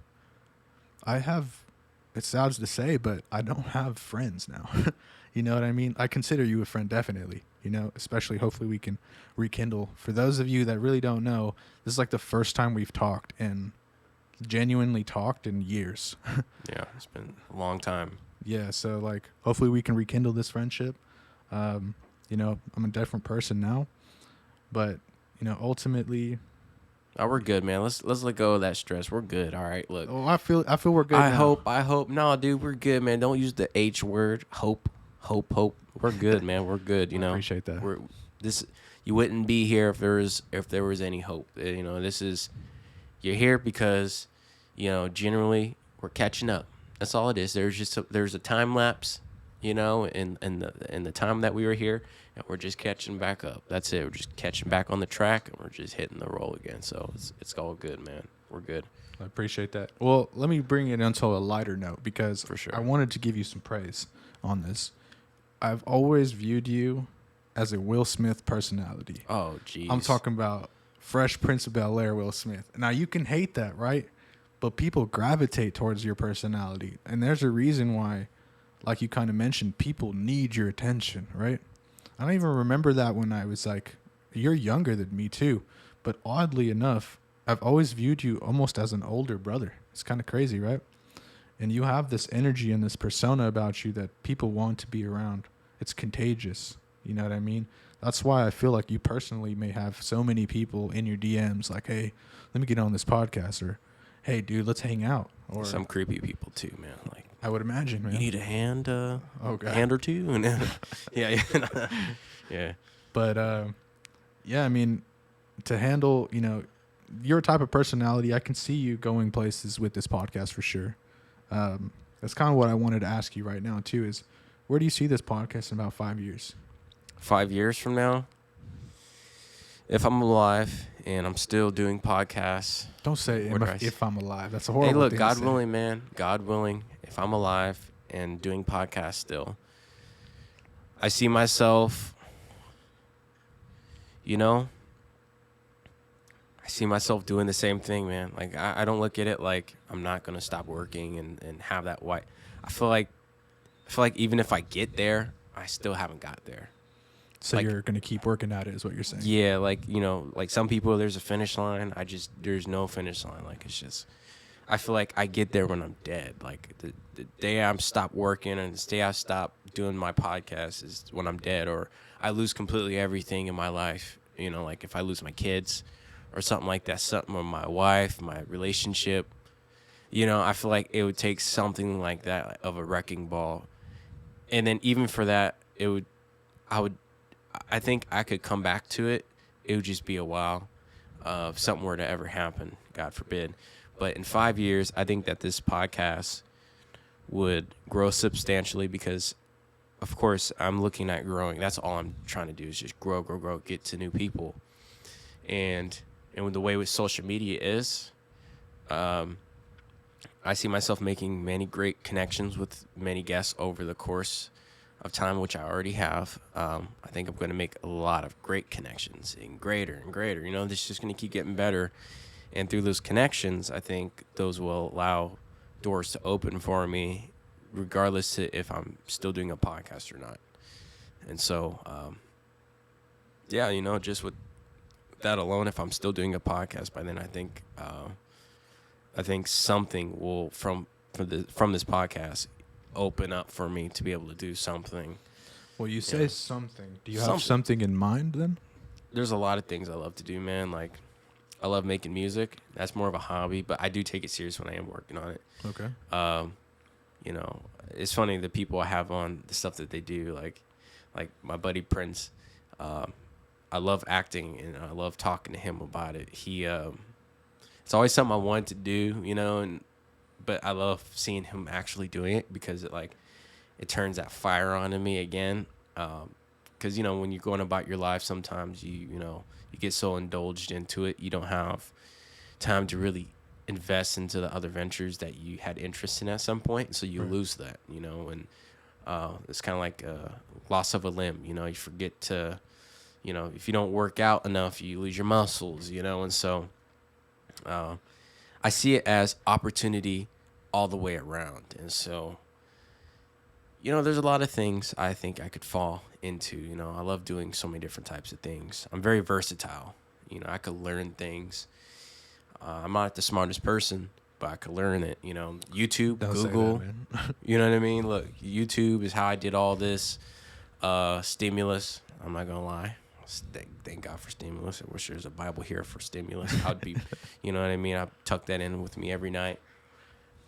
I have, it sounds to say, but I don't have friends now. You know what I mean? I consider you a friend, definitely. You know, especially hopefully we can rekindle. For those of you that really don't know, this is like the first time we've talked and genuinely talked in years. Yeah, it's been a long time. Yeah, so like hopefully we can rekindle this friendship. You know, I'm a different person now, but you know, ultimately, oh, we're good, man. Let's let go of that stress. We're good. All right, look. oh, I feel we're good. I now. hope. No, dude, we're good, man. Don't use the H word. Hope. We're good, man. We're good. You know, I appreciate that. You wouldn't be here if there was any hope. You know, you're here because, you know, generally we're catching up. That's all it is. There's a time lapse, you know, in the time that we were here, and we're just catching back up. That's it. We're just catching back on the track, and we're just hitting the roll again. So it's all good, man. We're good. I appreciate that. Well, let me bring it into a lighter note, because For sure. I wanted to give you some praise on this. I've always viewed you as a Will Smith personality. Oh, geez. I'm talking about Fresh Prince of Bel-Air Will Smith. Now, you can hate that, right? But people gravitate towards your personality. And there's a reason why, like you kind of mentioned, people need your attention, right? I don't even remember that when I was like, you're younger than me too. But oddly enough, I've always viewed you almost as an older brother. It's kind of crazy, right? And you have this energy and this persona about you that people want to be around. It's contagious. You know what I mean? That's why I feel like you personally may have so many people in your DMs like, hey, let me get on this podcast, or hey, dude, let's hang out. Or some creepy people too, man. Like, I would imagine, man. you need a hand, God. a hand or two, and yeah. Yeah. But yeah, I mean, to handle, you know, your type of personality, I can see you going places with this podcast for sure. That's kind of what I wanted to ask you right now too, is where do you see this podcast in about 5 years? 5 years from now, if I'm alive and I'm still doing podcasts. Don't say if I'm alive. That's a horrible thing. Hey, look, thing God willing, man. God willing, if I'm alive and doing podcasts still, I see myself, you know, I see myself doing the same thing, man. Like, I don't look at it like I'm not going to stop working and have that white. I feel like even if I get there, I still haven't got there. So like, you're going to keep working at it is what you're saying. Yeah, like, you know, like some people, there's a finish line. There's no finish line. Like, it's just, I feel like I get there when I'm dead. Like, the day I stop working and the day I stop doing my podcast is when I'm dead, or I lose completely everything in my life. You know, like if I lose my kids or something like that, something with my wife, my relationship, you know, I feel like it would take something like that of a wrecking ball. And then even for that, I think I could come back to it. It would just be a while if something were to ever happen, God forbid. But in 5 years, I think that this podcast would grow substantially because, of course, I'm looking at growing. That's all I'm trying to do is just grow, get to new people. And with the way with social media is, I see myself making many great connections with many guests over the course of time, which I already have, I think I'm going to make a lot of great connections and greater and greater. You know, this is just going to keep getting better. And through those connections, I think those will allow doors to open for me, regardless to if I'm still doing a podcast or not. And so, yeah, you know, just with that alone, if I'm still doing a podcast by then, I think something will from this podcast open up for me to be able to do something. Well, you say something. Do you have Something. something in mind then? There's a lot of things I love to do, man. Like, I love making music. That's more of a hobby, but I do take it serious when I am working on it. Okay. You know, it's funny the people I have on, the stuff that they do, like my buddy Prince. I love acting and I love talking to him about it. It's always something I wanted to do, you know, but I love seeing him actually doing it because it turns that fire on in me again. Because, you know, when you're going about your life, sometimes you get so indulged into it, you don't have time to really invest into the other ventures that you had interest in at some point. So you lose that, you know, and it's kind of like loss of a limb. You know, you forget to, you know, if you don't work out enough, you lose your muscles, you know, and so I see it as opportunity all the way around. And so, you know, there's a lot of things I think I could fall into. You know, I love doing so many different types of things. I'm very versatile. You know, I could learn things. I'm not the smartest person, but I could learn it. You know, YouTube, Don't Google. say that, man. You know what I mean? Look, YouTube is how I did all this stimulus. I'm not going to lie. Thank God for stimulus. I wish there was a Bible here for stimulus. I'd be, you know what I mean? I tuck that in with me every night.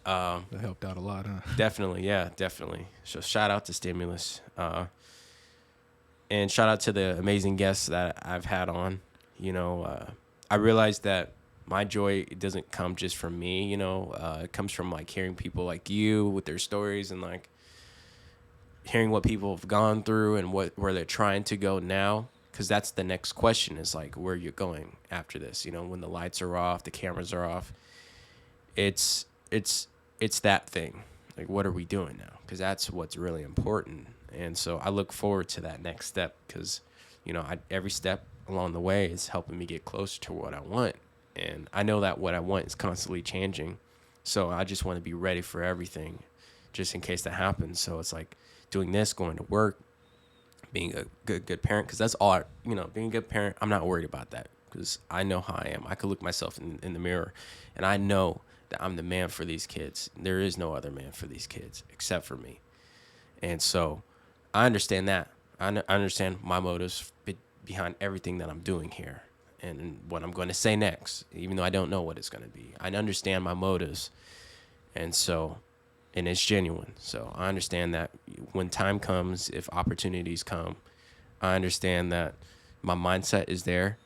That helped out a lot, huh? Definitely, yeah, definitely. So shout out to stimulus, and shout out to the amazing guests that I've had on. You know, I realized that my joy doesn't come just from me. You know, it comes from like hearing people like you with their stories and like hearing what people have gone through and where they're trying to go now. Because that's the next question is like where you're going after this. You know, when the lights are off, the cameras are off. It's that thing. Like, what are we doing now? Because that's what's really important. And so I look forward to that next step because, you know, every step along the way is helping me get closer to what I want. And I know that what I want is constantly changing. So I just want to be ready for everything just in case that happens. So it's like doing this, going to work, being a good parent. Because that's all, being a good parent, I'm not worried about that because I know how I am. I could look myself in the mirror and I know that I'm the man for these kids. There is no other man for these kids except for me. And so I understand that. I understand my motives behind everything that I'm doing here and what I'm going to say next, even though I don't know what it's going to be. I understand my motives. And it's genuine. So I understand that when time comes, if opportunities come, I understand that my mindset is there,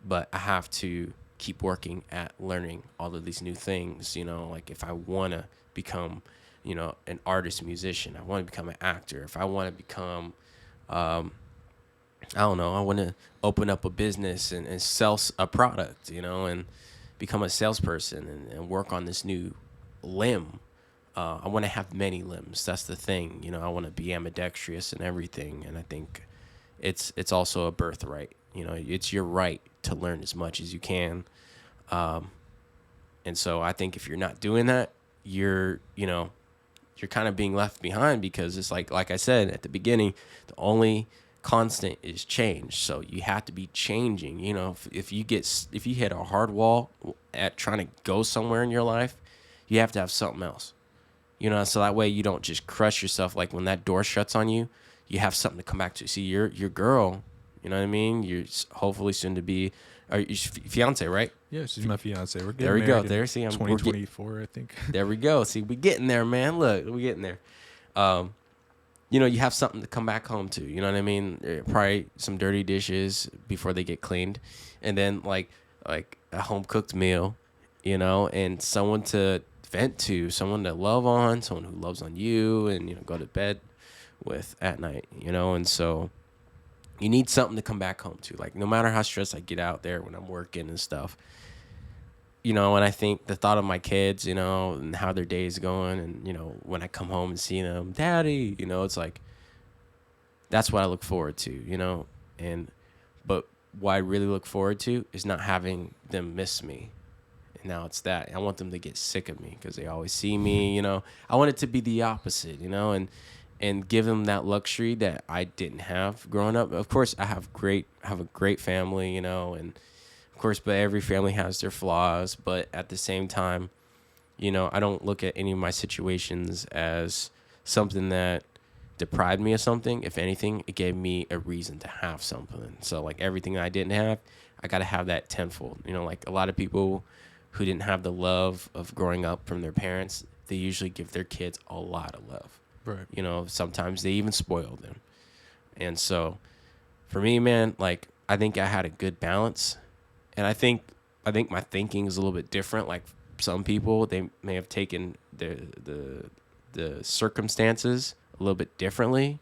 but I have to keep working at learning all of these new things. You know, like if I want to become, an artist, musician, I want to become an actor. If I want to become, I don't know, I want to open up a business and sell a product, and become a salesperson and work on this new limb. I want to have many limbs. That's the thing. I want to be ambidextrous and everything. And I think it's also a birthright. It's your right to learn as much as you can. And so I think if you're not doing that, you're kind of being left behind because it's like I said at the beginning, the only constant is change. So you have to be changing. If you hit a hard wall at trying to go somewhere in your life, you have to have something else. So that way you don't just crush yourself. Like when that door shuts on you, you have something to come back to. See, your girl, you know what I mean? You're hopefully soon to be, your fiance, right? Yeah, she's my fiance. We're getting there we married go. There, see, I'm 2024, I think. There we go. See, we getting there, man. Look, we getting there. You have something to come back home to. You know what I mean? Probably some dirty dishes before they get cleaned, and then like a home cooked meal, and someone to vent to, someone to love on, someone who loves on you, and go to bed with at night. And so you need something to come back home to. Like no matter how stressed I get out there when I'm working and stuff. And I think the thought of my kids, and how their day is going, and when I come home and see them, Daddy, it's like That's what I look forward to, you know. And but what I really look forward to is not having them miss me. And now it's that I want them to get sick of me because they always see me, you know. I want it to be the opposite, you know, and give them that luxury that I didn't have growing up. Of course, have a great family, you know, and of course, but every family has their flaws. But at the same time, you know, I don't look at any of my situations as something that deprived me of something. If anything, it gave me a reason to have something. So like everything I didn't have, I got to have that tenfold. You know, like a lot of people who didn't have the love of growing up from their parents, they usually give their kids a lot of love. Right. You know, sometimes they even spoil them. And so for me, man, like I think I had a good balance. And I think my thinking is a little bit different. Like some people, they may have taken the circumstances a little bit differently,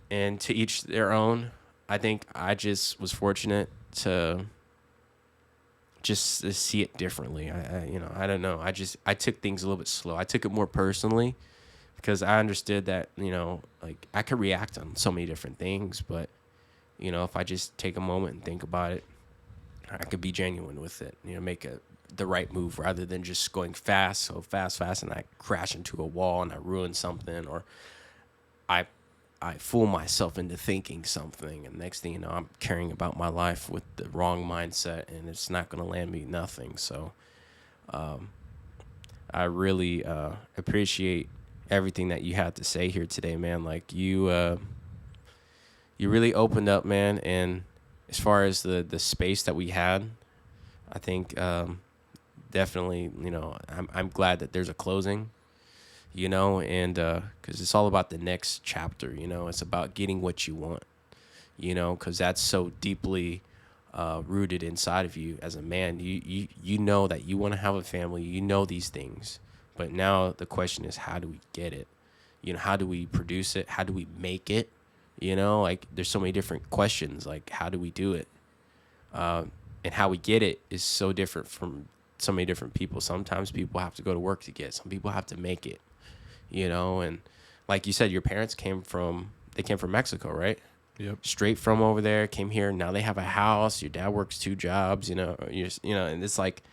and to each their own. I think I just was fortunate to just to see it differently. I don't know. I took things a little bit slow. I took it more personally because I understood that, you know, like I could react on so many different things, but you know, if I just take a moment and think about it, I could be genuine with it. You know, make the right move rather than just going fast, so fast, and I crash into a wall and I ruin something, or I I fool myself into thinking something, and next thing you know, I'm caring about my life with the wrong mindset, and it's not going to land me nothing. So, I really appreciate everything that you had to say here today, man. Like you really opened up, man. And as far as the space that we had, I think definitely, you know, I'm glad that there's a closing, you know, and because it's all about the next chapter, you know, it's about getting what you want, you know, because that's so deeply rooted inside of you as a man. You know that you want to have a family, you know these things, but now the question is, how do we get it? You know, how do we produce it? How do we make it? You know, like there's so many different questions, like how do we do it? And how we get it is so different from so many different people. Sometimes people have to go to work to get it. Some people have to make it, you know. And like you said, your parents came from Mexico, right? Yep. Straight from over there, came here. Now they have a house. Your dad works 2 jobs, you know, and it's like,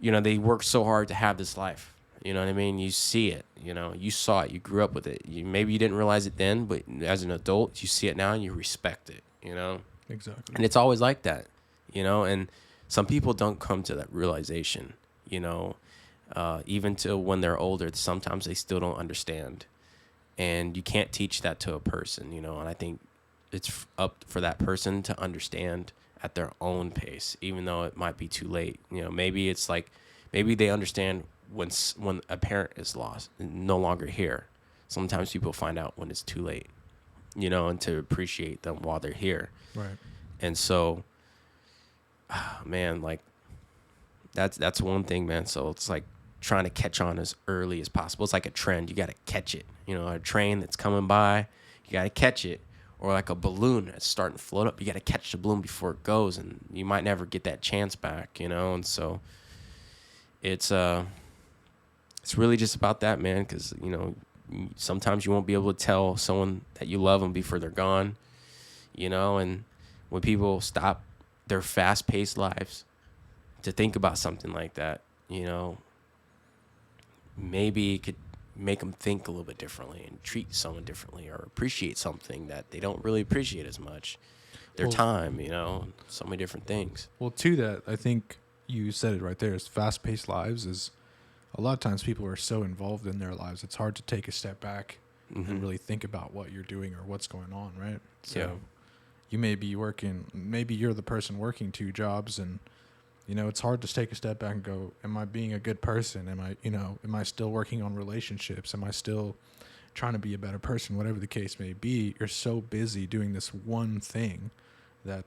you know, they worked so hard to have this life. You know what I mean? You see it, you know, you saw it, you grew up with it. Maybe you didn't realize it then, but as an adult, you see it now and you respect it, you know? Exactly. And it's always like that, you know? And some people don't come to that realization, you know, even till when they're older, sometimes they still don't understand. And you can't teach that to a person, you know? And I think it's up for that person to understand at their own pace, even though it might be too late. You know, maybe it's like, maybe they understand when a parent is lost, no longer here. Sometimes people find out when it's too late, you know, and to appreciate them while they're here. Right. And so, man, like that's one thing, man. So it's like trying to catch on as early as possible. It's like a trend. You got to catch it. You know, a train that's coming by, you got to catch it. Or like a balloon that's starting to float up. You got to catch the balloon before it goes, and you might never get that chance back, you know. And so it's really just about that, man, because, you know, sometimes you won't be able to tell someone that you love them before they're gone, you know. And when people stop their fast-paced lives to think about something like that, you know, maybe it could make them think a little bit differently and treat someone differently, or appreciate something that they don't really appreciate as much. Their time, you know, so many different things. Well, to that, I think you said it right there. Is fast-paced lives is a lot of times people are so involved in their lives, it's hard to take a step back and really think about what you're doing or what's going on, right? So Yeah. you may be working, maybe you're the person working 2 jobs, and you know, it's hard to take a step back and go, am I being a good person? Am I still working on relationships? Am I still trying to be a better person? Whatever the case may be, you're so busy doing this one thing that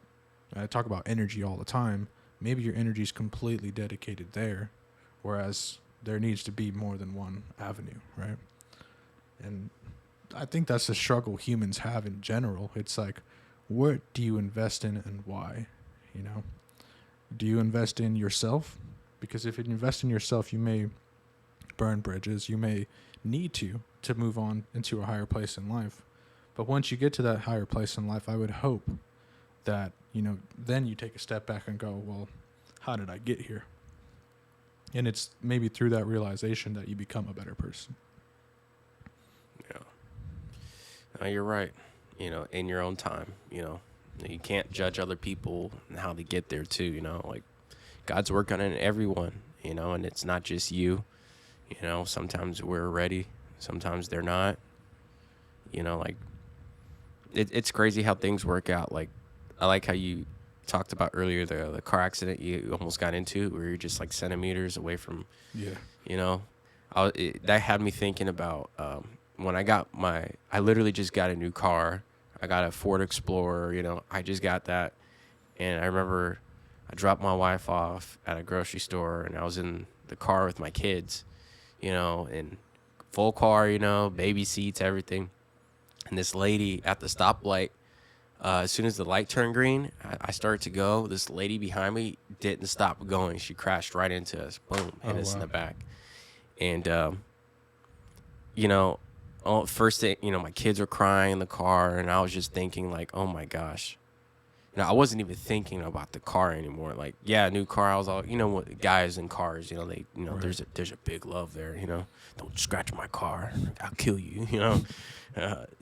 I talk about energy all the time. Maybe your energy is completely dedicated there, whereas there needs to be more than one avenue, right? And I think that's the struggle humans have in general. It's like, what do you invest in and why, you know? Do you invest in yourself? Because if you invest in yourself, you may burn bridges. You may need to move on into a higher place in life. But once you get to that higher place in life, I would hope that, then you take a step back and go, well, how did I get here? And it's maybe through that realization that you become a better person. Yeah. No, you're right. In your own time, you can't judge other people and how they get there too, like God's working on everyone, and it's not just you, sometimes we're ready, sometimes they're not, like it's crazy how things work out. Like, I like how you talked about earlier the car accident you almost got into where you're just like centimeters away from, Yeah. that had me thinking about when I literally just got a new car. I got a Ford Explorer, I just got that. And I remember I dropped my wife off at a grocery store and I was in the car with my kids, in full car, baby seats, everything. And this lady at the stoplight, as soon as the light turned green, I started to go. This lady behind me didn't stop going. She crashed right into us. Boom, hit us in the back. And, first thing, my kids were crying in the car, and I was just thinking, like, oh my gosh. I wasn't even thinking about the car anymore. Like, yeah, new car. I was all, what guys in cars, they, Right. there's a big love there. Don't scratch my car, I'll kill you.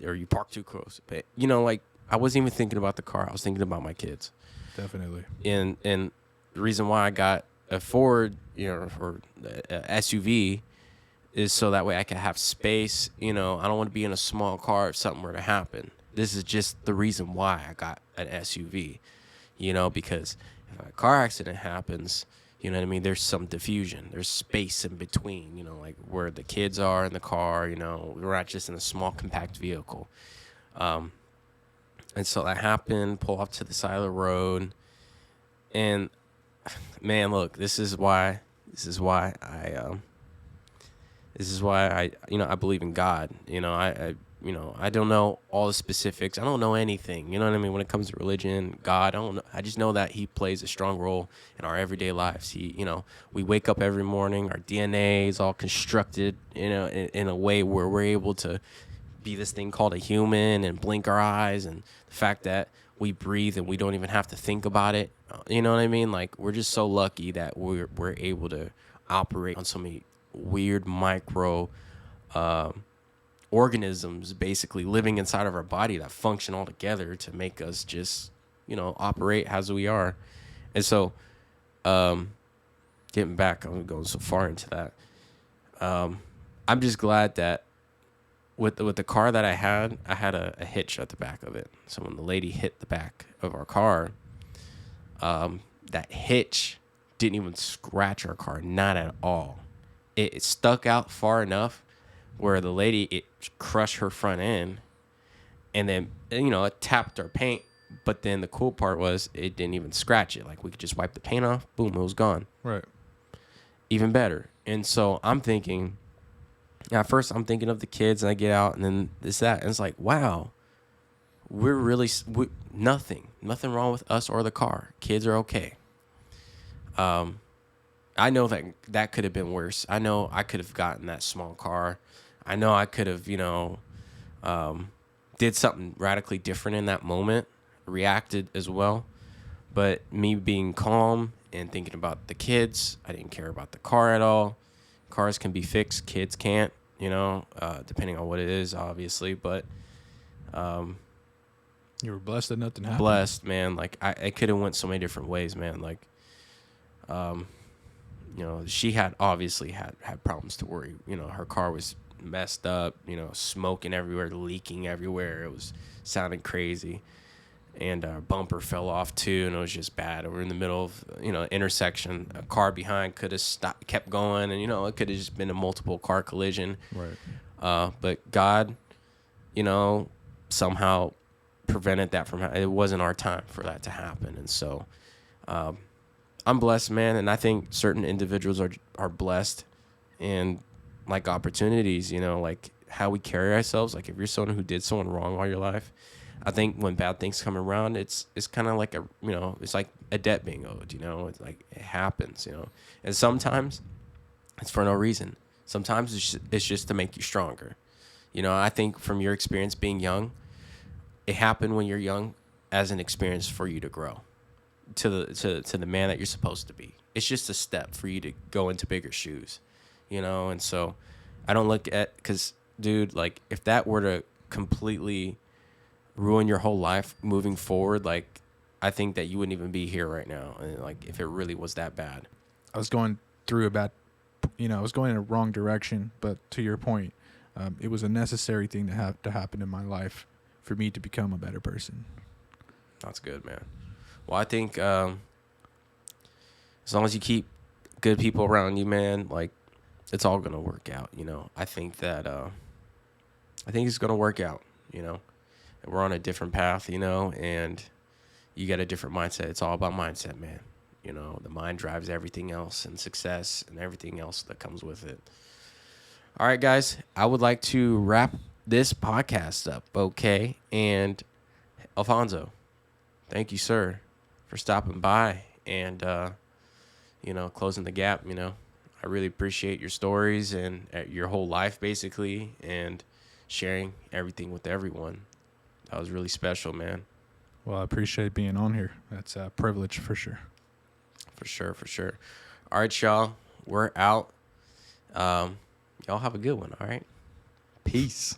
Or you park too close. But like, I wasn't even thinking about the car. I was thinking about my kids. Definitely. And the reason why I got a Ford, or a SUV, is so that way I can have space. I don't want to be in a small car if something were to happen. This is just the reason why I got an SUV, because if a car accident happens, you know what I mean? There's some diffusion. There's space in between, like where the kids are in the car, we're not just in a small compact vehicle. And so that happened, pull off to the side of the road. And man, look, this is why I I believe in God. I don't know all the specifics. I don't know anything. You know what I mean? When it comes to religion, God, I don't know. I just know that He plays a strong role in our everyday lives. We wake up every morning. Our DNA is all constructed, in a way where we're able to be this thing called a human and blink our eyes, and the fact that we breathe and we don't even have to think about it. You know what I mean? Like, we're just so lucky that we're able to operate on so many weird micro organisms basically living inside of our body that function all together to make us just, operate as we are. And so, getting back, I'm going so far into that. I'm just glad that with the car that I had a hitch at the back of it. So when the lady hit the back of our car, that hitch didn't even scratch our car, not at all. It stuck out far enough where the lady, it crushed her front end, and then, it tapped our paint. But then the cool part was it didn't even scratch it. Like, we could just wipe the paint off, boom, it was gone. Right. Even better. And so I'm thinking, at first I'm thinking of the kids, and I get out, and then that. And it's like, wow, we're really, nothing wrong with us or the car. Kids are okay. I know that could have been worse. I know I could have gotten that small car. I know I could have, did something radically different in that moment, reacted as well. But me being calm and thinking about the kids, I didn't care about the car at all. Cars can be fixed, kids can't, depending on what it is, obviously. But you were blessed that nothing happened. Blessed, man. Like, I could have went so many different ways, man. Like, she had obviously had problems to worry. Her car was messed up, smoking everywhere, leaking everywhere. It was sounding crazy. And our bumper fell off too, and it was just bad. We're in the middle of, intersection. A car behind could have stopped, kept going, and, it could have just been a multiple car collision. Right. But God, somehow prevented that from happening. It wasn't our time for that to happen. And so, I'm blessed, man, and I think certain individuals are blessed and like opportunities, like how we carry ourselves. Like, if you're someone who did someone wrong all your life, I think when bad things come around, it's kind of like it's like a debt being owed. It's like it happens. And sometimes it's for no reason. Sometimes it's just to make you stronger. I think from your experience being young, it happened when you're young as an experience for you to grow to the man that you're supposed to be. It's just a step for you to go into bigger shoes, you know? And so I don't look at, because, dude, like, if that were to completely ruin your whole life moving forward, like, I think that you wouldn't even be here right now. And, like, if it really was that bad. I was going through a bad, I was going in a wrong direction. But to your point, it was a necessary thing to have to happen in my life for me to become a better person. That's good, man. Well, I think as long as you keep good people around you, man, like, it's all gonna work out. You know, I think it's gonna work out. You know, we're on a different path. You know, and you got a different mindset. It's all about mindset, man. You know, the mind drives everything else, and success and everything else that comes with it. All right, guys, I would like to wrap this podcast up, okay? And Alfonso, thank you, sir, for stopping by and, closing the gap, you know. I really appreciate your stories and your whole life, basically, and sharing everything with everyone. That was really special, man. Well, I appreciate being on here. That's a privilege for sure. For sure. All right, y'all, we're out. Y'all have a good one, all right? Peace.